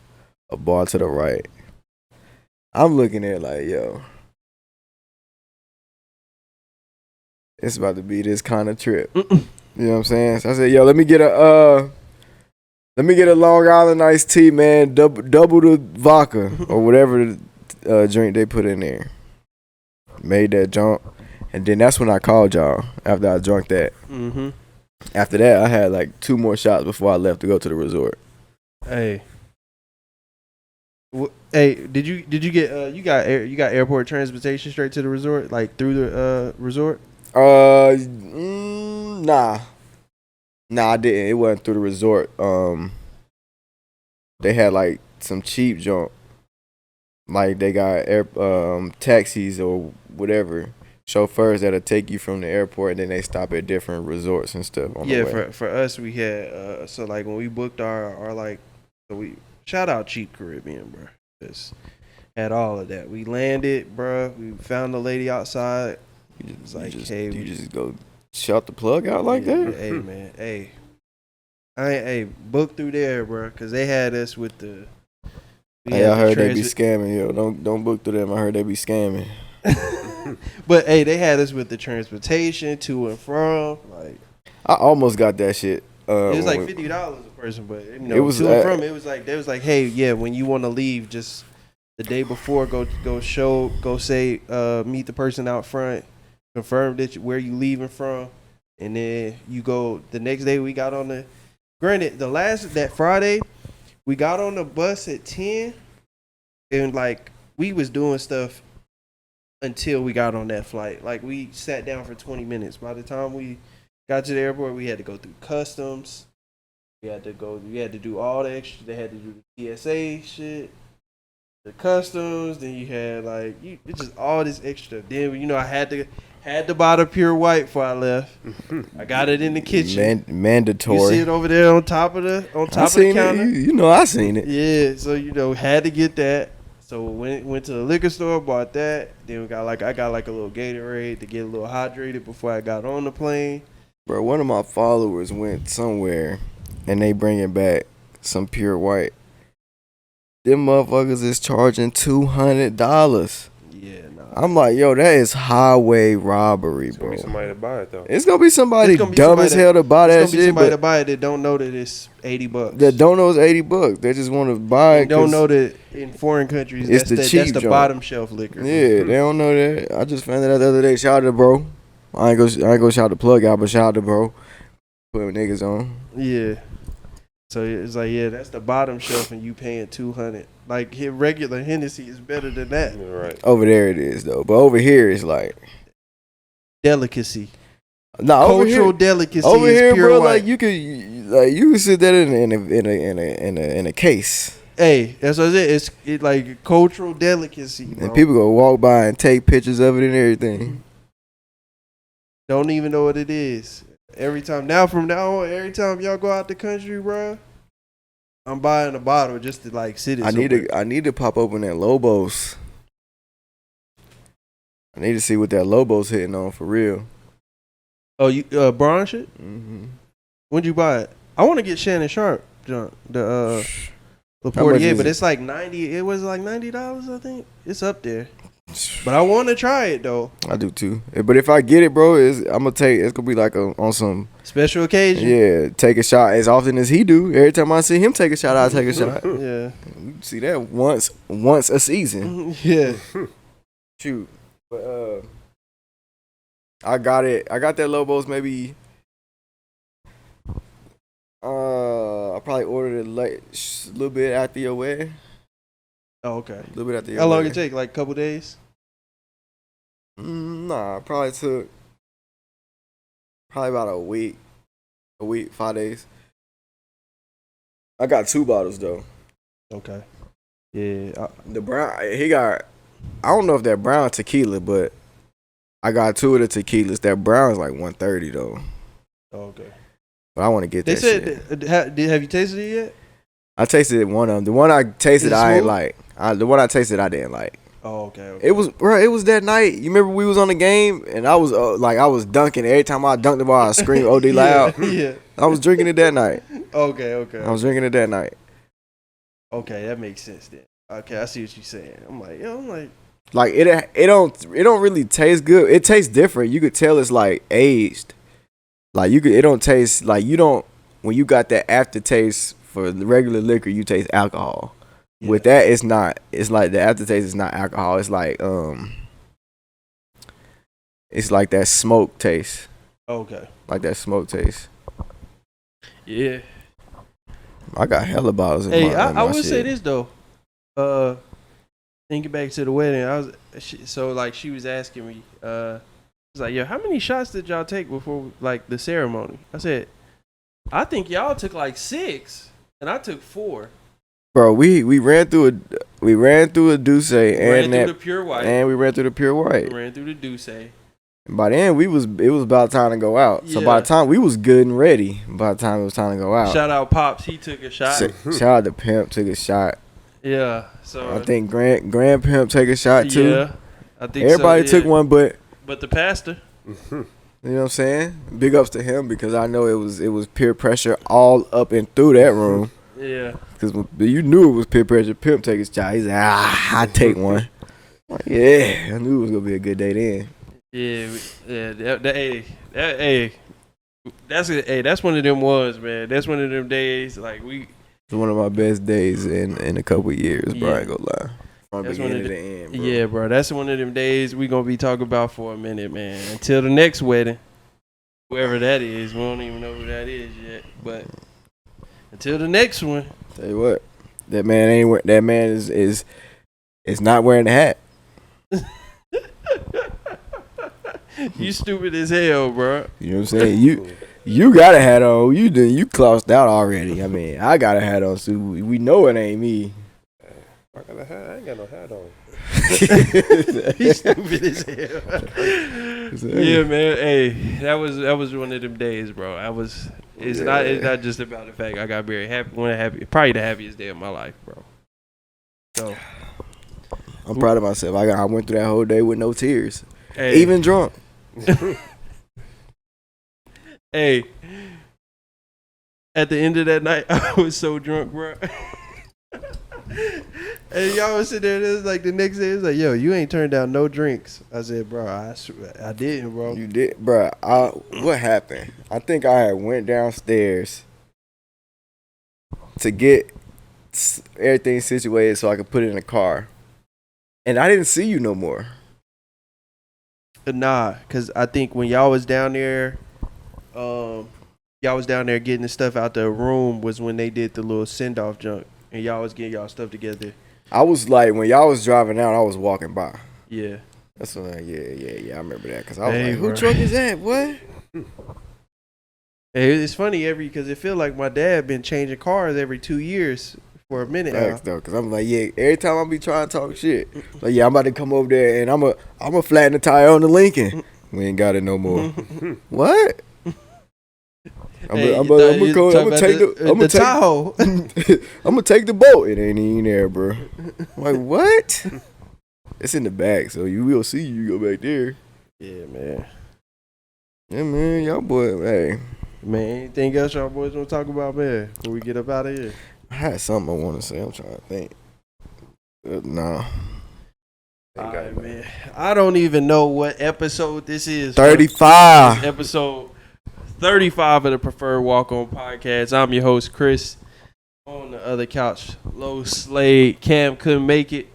a bar to the right. I'm looking at it like, yo, it's about to be this kind of trip. You know what I'm saying? So I said, yo, let me get a Long Island iced tea, man. Double the vodka or whatever the drink they put in there. Made that jump, and then that's when I called y'all after I drank that. Mm-hmm. After that, I had like 2 more shots before I left to go to the resort. Hey. Hey, did you get you got airport transportation straight to the resort, like through the resort? Nah, I didn't. It wasn't through the resort. They had like some cheap junk, like they got taxis or whatever, chauffeurs that'll take you from the airport and then they stop at different resorts and stuff on the way. For us we had so like when we booked our like, so we shout out Cheap Caribbean, bro. Just had all of that. We landed, bro. We found the lady outside. You It's like, just, hey, you just go shut the plug out like that? Hey man, hey. Book through there, bro, cause they had us with the. Hey, I heard they be scamming, yo. Don't book through them. I heard they be scamming. But hey, they had us with the transportation to and from. Like I almost got that shit. it was like when $50 a person, but you know, It was, to and from. It was like they was like, hey, yeah, when you want to leave, just the day before, go say, meet the person out front, confirm where you leaving from, and then you go the next day. We got on the. Granted, that Friday, we got on the bus at 10, and like we was doing stuff until we got on that flight. Like we sat down for 20 minutes. By the time we got to the airport, we had to go through customs. We had to do all the extra. They had to do the TSA shit, the customs. Then you had it's just all this extra. Then I had to buy the pure white before I left. I got it in the kitchen. Mandatory. You see it over there on top of the counter. You know I seen it. Yeah, so had to get that. So went to the liquor store, bought that. Then I got like a little Gatorade to get a little hydrated before I got on the plane. Bro, one of my followers went somewhere and they bringing back some pure white. Them motherfuckers is charging $200. Yeah, nah. I'm like, yo, that is highway robbery, It's gonna bro. be somebody to buy it though. It's gonna be somebody It's gonna be dumb somebody as hell to buy that It's gonna be shit, somebody but to buy it that don't know that it's $80. that don't know it's $80. They just want to buy They it. don't know that in foreign countries it's that's the cheap that's the joint. bottom shelf liquor. Yeah, they don't know that. I just found that out the other day. Shout out to bro. I ain't go shout the plug out, but shout out to bro. Putting niggas on. Yeah. So it's like, yeah, that's the bottom shelf, and you paying $200. Like, regular Hennessy is better than that. Yeah, right. Over there it is though, but over here it's like Delicacy, nah. cultural delicacy. Over is here, pure bro, white. like you could sit that in a case, Hey, that's what I said. It's like cultural delicacy, bro. and people go walk by and take pictures of it and everything. Don't even know what it is. From now on, every time y'all go out the country, bro, I'm buying a bottle just to like sit it. I need to pop open that Lobos. I need to see what that Lobos hitting on for real. Oh, you Braun shit? Mm-hmm. When'd you buy it? I want to get Shannon Sharp, John, the much Portier, is but it? it's like $90. It was like $90, I think. It's up there. But I want to try it though. I do too. But if I get it, bro, it's gonna be like on some Special occasion. yeah. Take a shot as often as he do. Every time I see him take a shot, I take a shot. Yeah. We see that once a season. Yeah. Shoot. But I got it. I got that Lobos maybe. I probably ordered it late, a little bit after your wedding. Oh, okay. A little bit after your How long wedding. it take? Like a couple days? Nah, probably took about a week, 5 days. I got 2 bottles though. Okay. Yeah. The brown, he got. I don't know if that brown tequila, but I got 2 of the tequilas. That brown is like 130 though. Okay. But I want to get They that said, shit. have you tasted it yet? I tasted one of them. The one I tasted, Is it I ain't smooth? like. The one I tasted, I didn't like. Oh, okay. It was, bro. It was that night. You remember we was on the game, and I was I was dunking. Every time I dunked the ball, I screamed "OD loud." Yeah. I was drinking it that night. Okay. I was drinking it that night. Okay, that makes sense then. Okay, I see what you're saying. I'm like, Like it don't really taste good. It tastes different. You could tell it's like aged. Like it don't taste like you don't when you got that aftertaste for the regular liquor. You taste alcohol. yeah. With that, it's not. It's like the aftertaste is not alcohol. It's like it's like that smoke taste. Okay. Like that smoke taste. Yeah. I got hella bottles in Hey, my I would shit. say this though. Thinking back to the wedding, she was asking me, she's like, yo, how many shots did y'all take before like the ceremony? I said, I think y'all took like 6, and I took 4. Bro, we ran through a Douce Ran through the pure white. and we ran through the pure white. Ran through the Douce. And by then it was about time to go out. So Yeah. by the time we was good and ready, by the time it was time to go out. Shout out Pops, he took a shot. Shout out to Pimp, took a shot. Yeah. So I think Grand Pimp take a shot too. Yeah. I think Everybody so, yeah. took one, but But the pastor. you know what I'm saying? Big ups to him because I know it was peer pressure all up and through that room. Yeah. Because you knew it was peer pressure. Pimp take his shot. He's like, I take one. Like, yeah, I knew it was gonna be a good day then. Yeah. That's one of them ones, man. That's one of them days. Like It's one of my best days in a couple years, bro. Yeah. I ain't gonna lie. From That's beginning one to of the end, bro. Yeah, bro. That's one of them days we gonna be talking about for a minute, man. Until the next wedding, whoever that is, we don't even know who that is yet. But until the next one, Tell you what, that man is not wearing a hat. you stupid as hell, bro. You know what I'm saying? You got a hat on. You cloused out already. I mean, I got a hat on, so we know it ain't me. I got a hat. I ain't got no hat on. He's stupid as hell. Yeah, man. Hey, that was one of them days, bro. It's not just about the fact I got very happy. Probably the happiest day of my life, bro. So I'm proud of myself. I went through that whole day with no tears, hey, even drunk. hey, At the end of that night, I was so drunk, bro. And y'all was sitting there. It was like the next day. It was like, yo, you ain't turned down no drinks. I said, bro, I didn't, bro. You did, bro. What happened? I think I had went downstairs to get everything situated so I could put it in the car, and I didn't see you no more. Nah, cause I think when y'all was down there, getting the stuff out the room was when they did the little send off junk, and y'all was getting y'all stuff together. I was like, when y'all was driving out, I was walking by. Yeah. That's when yeah, I remember that. Cause I was Hey, like, who bro. truck is that? What? Hey, it's funny because it feel like my dad been changing cars every 2 years for a minute now. Facts though, cause I'm like, yeah, every time I be trying to talk shit, like, yeah, I'm about to come over there and I'm a flatten the tire on the Lincoln. We ain't got it no more. What? I'm gonna take the Tahoe. I'm gonna take the boat. It ain't even there, bro. I'm like, what? It's in the back, so you will see you go back there. Yeah, man. Yeah, man, y'all boy, hey. Man, anything else y'all boys want to talk about, man, before we get up out of here? I had something I want to say. I'm trying to think. Nah. All right, man. I don't even know what episode this is. 35. This episode 35 of the Preferred Walk-On Podcast. I'm your host, Chris. On the other couch, Low Slade. Cam couldn't make it.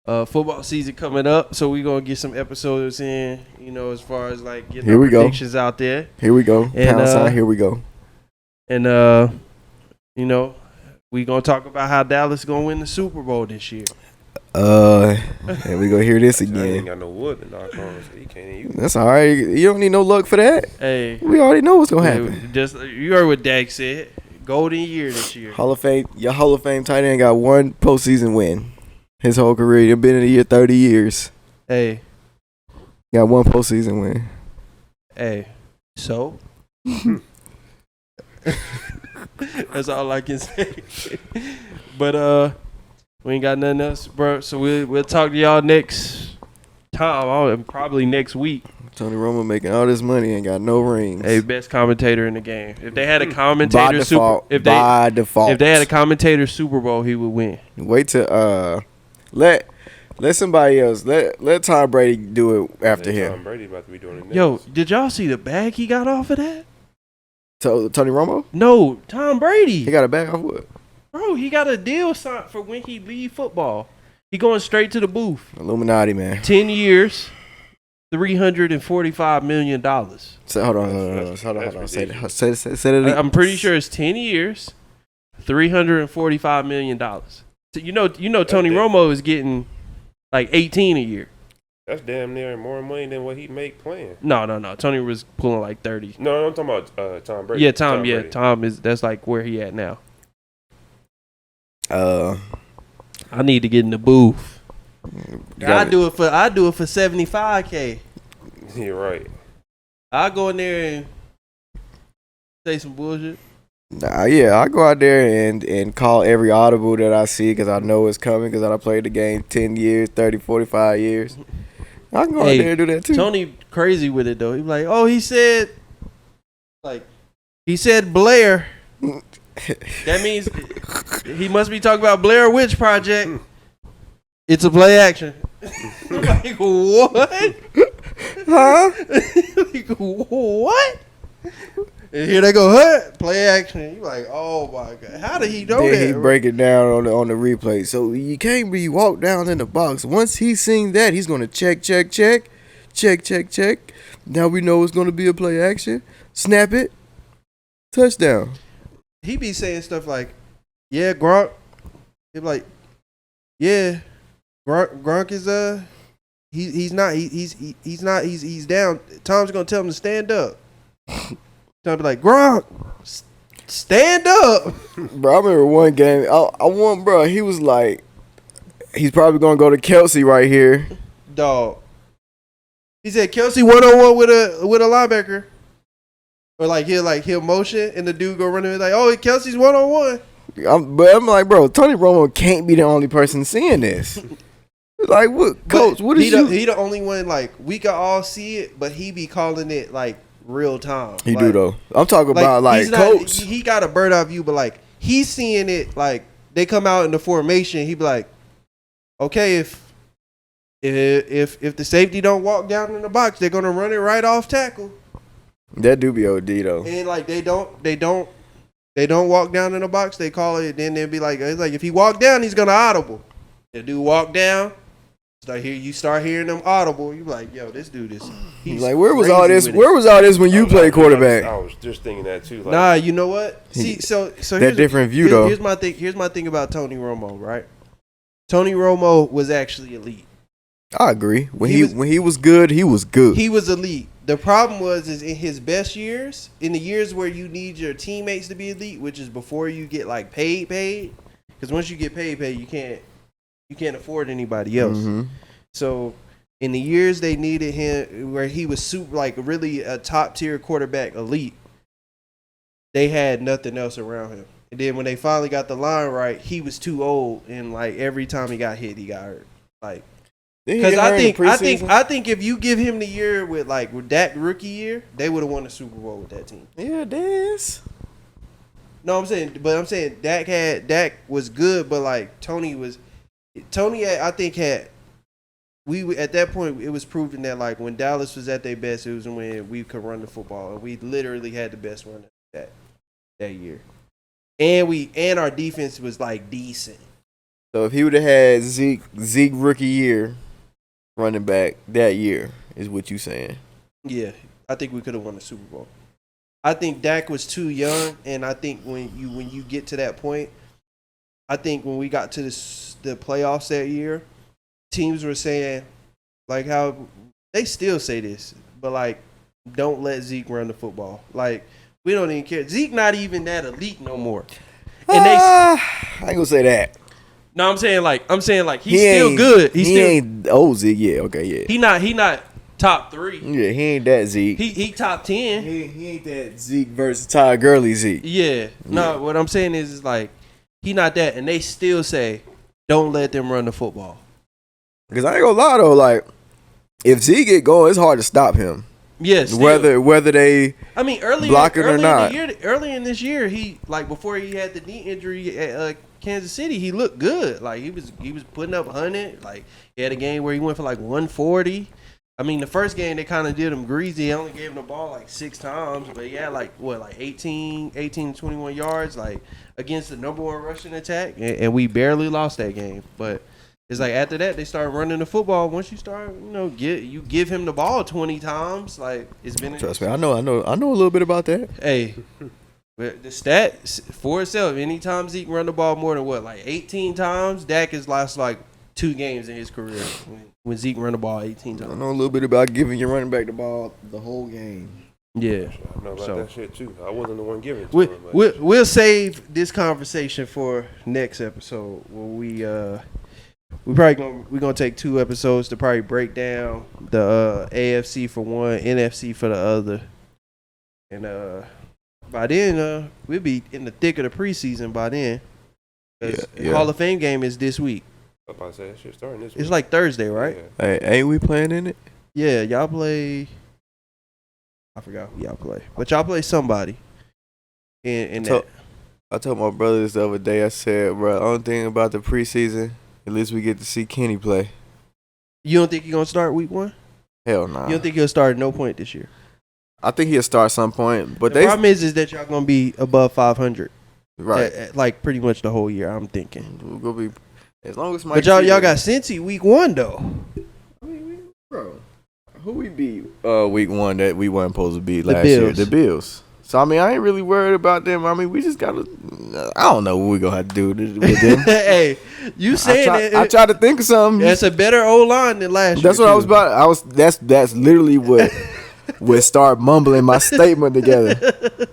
Football season coming up, so we're going to get some episodes in, as far as, like, getting our predictions out there. Here we go. And, Pound sign, here we go. And, we going to talk about how Dallas is going to win the Super Bowl this year. And we gonna hear this I ain't again. got no wood to knock on, so he can't even use it. That's all right. You don't need no luck for that. Hey, we already know what's gonna happen. Just you heard what Dak said. Golden year this year. Hall of Fame. Your Hall of Fame tight end got one postseason win. His whole career, he's been in the year 30 years. Hey, got one postseason win. Hey, so that's all I can say. But we ain't got nothing else, bro. So we'll talk to y'all next time. Probably next week. Tony Romo making all this money and got no rings. Hey, best commentator in the game. If they had a commentator by default, if they had a commentator Super Bowl, he would win. Wait till let somebody else let Tom Brady do it after him. Tom Brady about to be doing it next. Yo, did y'all see the bag he got off of that? Tony Romo? No, Tom Brady. He got a bag off what? Bro, he got a deal signed for when he leave football. He going straight to the booth. Illuminati, man. 10 years, $345 million. So, hold on. Say it. I'm pretty sure it's 10 years, $345 million. So you know Tony Romo is getting like 18 a year. That's damn near more money than what he make playing. No. Tony was pulling like 30. No, I'm talking about Tom Brady. Yeah, Tom Brady. Tom that's like where he at now. I need to get in the booth. I do it for $75K. You're right. I'll go in there and say some bullshit. Yeah, I go out there and call every audible that I see because I know it's coming because I played the game 10 years, 30, 45 years. I can go out there and do that too. Tony crazy with it though. He like, oh, he said Blair. That means he must be talking about Blair Witch Project. It's a play action. I'm like, what? Huh? Like, what? And here they go, huh? Play action. You like, oh my god, how did he know that? Then he break it down on the replay. So you can't be walk down in the box. Once he seen that, he's gonna check. Now we know it's gonna be a play action. Snap it, touchdown. He be saying stuff like, yeah, Gronk. He be like, yeah, Gronk is he's down. Tom's gonna tell him to stand up. Tom be like, Gronk, stand up. Bro, I remember one game. I won, bro. He was like, he's probably gonna go to Kelsey right here. Dog. He said Kelsey 1-on-1 with a linebacker. Or he'll motion and the dude go running like, oh, Kelsey's 1-on-1. But I'm like, bro, Tony Romo can't be the only person seeing this. Like, what, coach? What is he the only one, like, we can all see it, but he be calling it like real time. He do though. I'm talking about like he's not, Coach. He got a bird eye view, but like he's seeing it. Like they come out in the formation, he be like, okay, if the safety don't walk down in the box, they're gonna run it right off tackle. That do be OD though. And like they don't walk down in the box. They call it. Then they'll be like, it's like if he walk down, he's gonna audible. The dude walk down. You start hearing them audible. You be like, yo, this dude is. He's like, where was all this? Where was all this when you played quarterback? I was just thinking that too. Like, nah, you know what? See, so that different view though. Here's my thing. Here's my thing about Tony Romo. Right? Tony Romo was actually elite. I agree. When he was good, he was good. He was elite. The problem is in his best years, in the years where you need your teammates to be elite, which is before you get like paid. Because once you get paid, you can't afford anybody else. Mm-hmm. So in the years they needed him, where he was super, like really a top tier quarterback, elite, they had nothing else around him. And then when they finally got the line right, he was too old, and like every time he got hit, he got hurt. Like. Because I think if you give him the year with that rookie year, they would have won the Super Bowl with that team. Yeah, it is. No, I'm saying Dak was good, but like Tony I think at that point it was proven that like when Dallas was at their best, it was when we could run the football, and we literally had the best run that year, and our defense was like decent. So if he would have had Zeke rookie year. Running back that year is what you saying? Yeah, I think we could have won the Super Bowl. I think Dak was too young, and I think when you get to that point, I think when we got to the playoffs that year, teams were saying like how they still say this, but like don't let Zeke run the football. Like we don't even care. Zeke not even that elite no more. And I ain't gonna say that. No, I'm saying like he's still good. He ain't old Zeke. Yeah, okay, yeah. He not top 3. Yeah, he ain't that Zeke. He top 10. He ain't that Zeke versus Ty Gurley Zeke. Yeah. No, what I'm saying is like he not that, and they still say don't let them run the football. Because I ain't gonna lie though, like if Zeke get going, it's hard to stop him. Yes. Yeah, whether they block it or not. Early in this year, he like before he had the knee injury at Kansas City, he looked good. Like he was putting up 100. Like he had a game where he went for like 140. I mean, the first game they kind of did him greasy. They only gave him the ball like 6 times, but he had like 18 to 21 yards, like against the number 1 rushing attack, and we barely lost that game. But it's like after that they started running the football. Once you start, give him the ball 20 times, like it's been. Trust me, I know a little bit about that. Hey. But the stat for itself, anytime Zeke run the ball more than 18 times, Dak has lost like 2 games in his career when Zeke run the ball 18 times. I know a little bit about giving your running back the ball the whole game. Yeah. I know about that shit too. I wasn't the one giving it to him. We'll save this conversation for next episode where we're gonna take 2 episodes to probably break down the AFC for one, NFC for the other, and by then, we'll be in the thick of the preseason by then. Yeah. Hall of Fame game is this week. I'm about to say that shit starting this week. It's like Thursday, right? Yeah. Hey, ain't we playing in it? Yeah, y'all play. I forgot who y'all play, but y'all play somebody. I told my brother this the other day. I said, bro, only thing about the preseason, at least we get to see Kenny play. You don't think he's gonna start week 1? Hell nah. You don't think he'll start at no point this year? I think he'll start some point, but the problem is that y'all gonna be above 500, right? Like pretty much the whole year. I'm thinking we're gonna be as long as. But y'all got Cincy week 1 though. I mean, bro, who we beat week 1 that we weren't supposed to beat last year? The Bills. So I mean, I ain't really worried about them. I mean, we just gotta. I don't know what we gonna have to do with them. Hey, you saying that? I tried to think of something. That's a better O line than last year. That's what I was about. That's literally what. Would start mumbling my statement together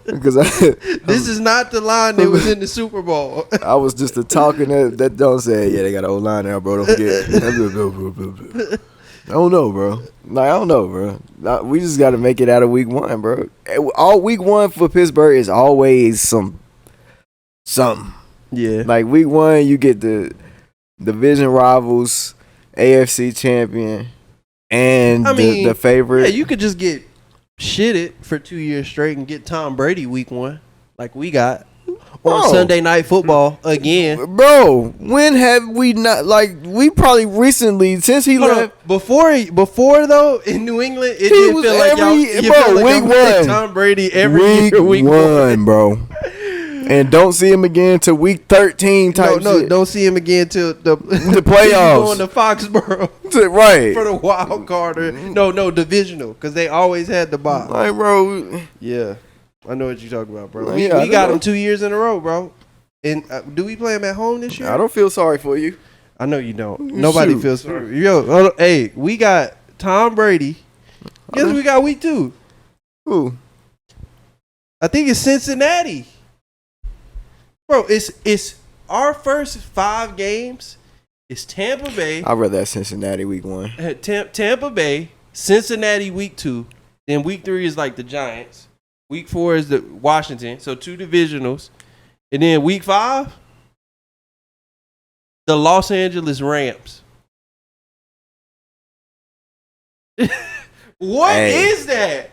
because this is not the line that was in the Super Bowl. I was just a talking that don't say they got an old line now, bro. Don't forget. I don't know, bro. Like I don't know, bro. We just got to make it out of week 1, bro. All week 1 for Pittsburgh is always something. Yeah. Like week 1, you get the division rivals, AFC champion. And the favorite. Yeah, you could just get shit it for 2 years straight and get Tom Brady week 1 like we got Bro. on Sunday Night Football again. Bro, when have we not, like, we probably recently, since he Hold left. on. Before though, in New England, it He did was feel like y'all. every- It bro, felt like week y'all played one. Tom Brady every Week year. Week 1. bro. And don't see him again till week 13 type No, shit. don't see him again till the playoffs. Going to Foxborough Right. for the wild card. No, divisional because they always had the bye. Like, bro. Yeah, I know what you're talking about, bro. Yeah, We got them 2 years in a row, bro. And do we play them at home this year? I don't feel sorry for you. I know you don't. Nobody Shoot. feels sorry. Yo, hey, we got Tom Brady. Guess we got week 2. Who? I think it's Cincinnati. Bro, it's our first 5 games. It's Tampa Bay. I'd rather have Cincinnati week 1. Tampa Bay, Cincinnati week 2. Then week 3 is like the Giants. Week 4 is the Washington. So 2 divisionals. And then week 5, the Los Angeles Rams. What is that?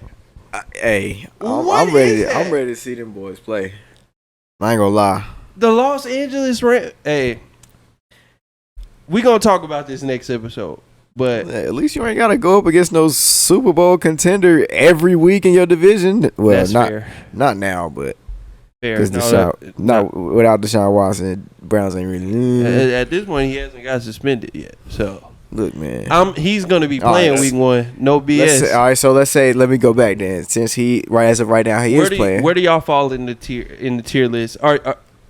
Hey, What I'm ready. is that? I'm ready to see them boys play. I ain't gonna lie. The Los Angeles Rams. Hey, we gonna talk about this next episode. But At least you ain't gotta go up against no Super Bowl contender every week in your division. Well, that's fair. not now, but Fair. because without Deshaun Watson, Browns ain't really. At this point, he hasn't got suspended yet. So Look, man. he's gonna be All right, playing week 1. No BS. All right, so let me go back then. Since he as of right now he is playing. Where do y'all fall in the tier list?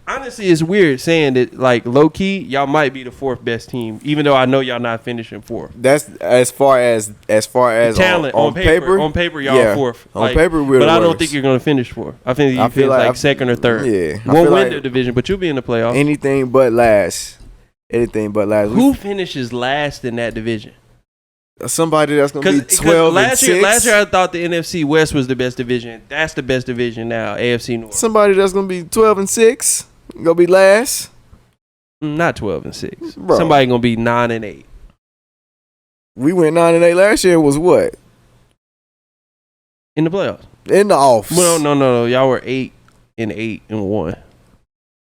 Honestly, it's weird saying that, like, low key, y'all might be the 4th best team, even though I know y'all not finishing 4th. That's as far as Talent on paper. On paper, y'all yeah. 4th. On paper, we're but the I don't worst. think you're gonna finish 4th. I think you I feel finish like like 2nd or 3rd. Yeah, I Won't feel win like the division, but you'll be in the playoffs. anything but last. Anything but last. Who finishes last in that division? Somebody that's gonna be 12 last and 6. year, last year I thought the NFC West was the best division. That's the best division now. AFC North. Somebody that's gonna be 12 and 6. Gonna be last. Not 12 and 6. Bro. Somebody gonna be 9 and 8. We went 9 and 8 last year. Was what In the playoffs. in the off? Well, no. Y'all were 8 and 8 and 1.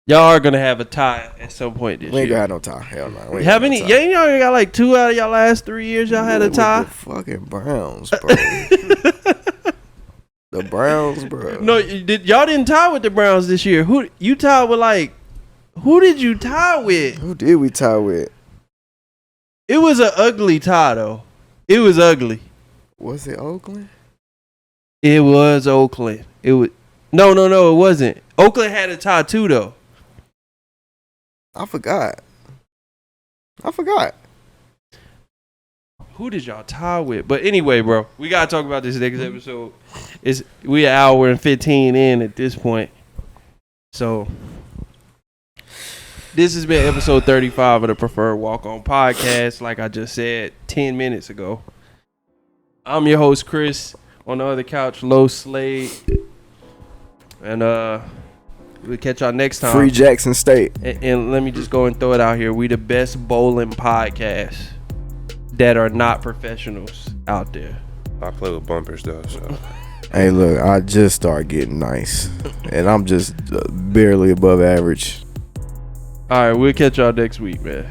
Y'all are gonna have a tie at some point this We ain't year. gonna have no tie. Hell no. We ain't How got no many? tie. Yeah, y'all got like 2 out of y'all last 3 years. Y'all had a With tie. The fucking Browns, bro. The Browns, bro. No, y'all didn't tie with the Browns this year. Who you tied with? Like, who did you tie with? Who did we tie with? It was an ugly tie though. It was ugly. Was it Oakland? It was Oakland. It was no, it wasn't. Oakland had a tie too though. I forgot. Who did y'all tie with? But anyway, bro, we gotta talk about this next episode. We an hour and 15 in at this point. So this has been episode 35 of the Preferred Walk-On podcast. Like I just said 10 minutes ago. I'm your host, Chris. On the other couch, Low Slade. And we'll catch y'all next time. Free Jackson State. And let me just go and throw it out here. We the best bowling podcast that are not professionals out there. I play with bumpers though, so. Hey, look, I just started getting nice, and I'm just barely above average. All right, we'll catch y'all next week, man.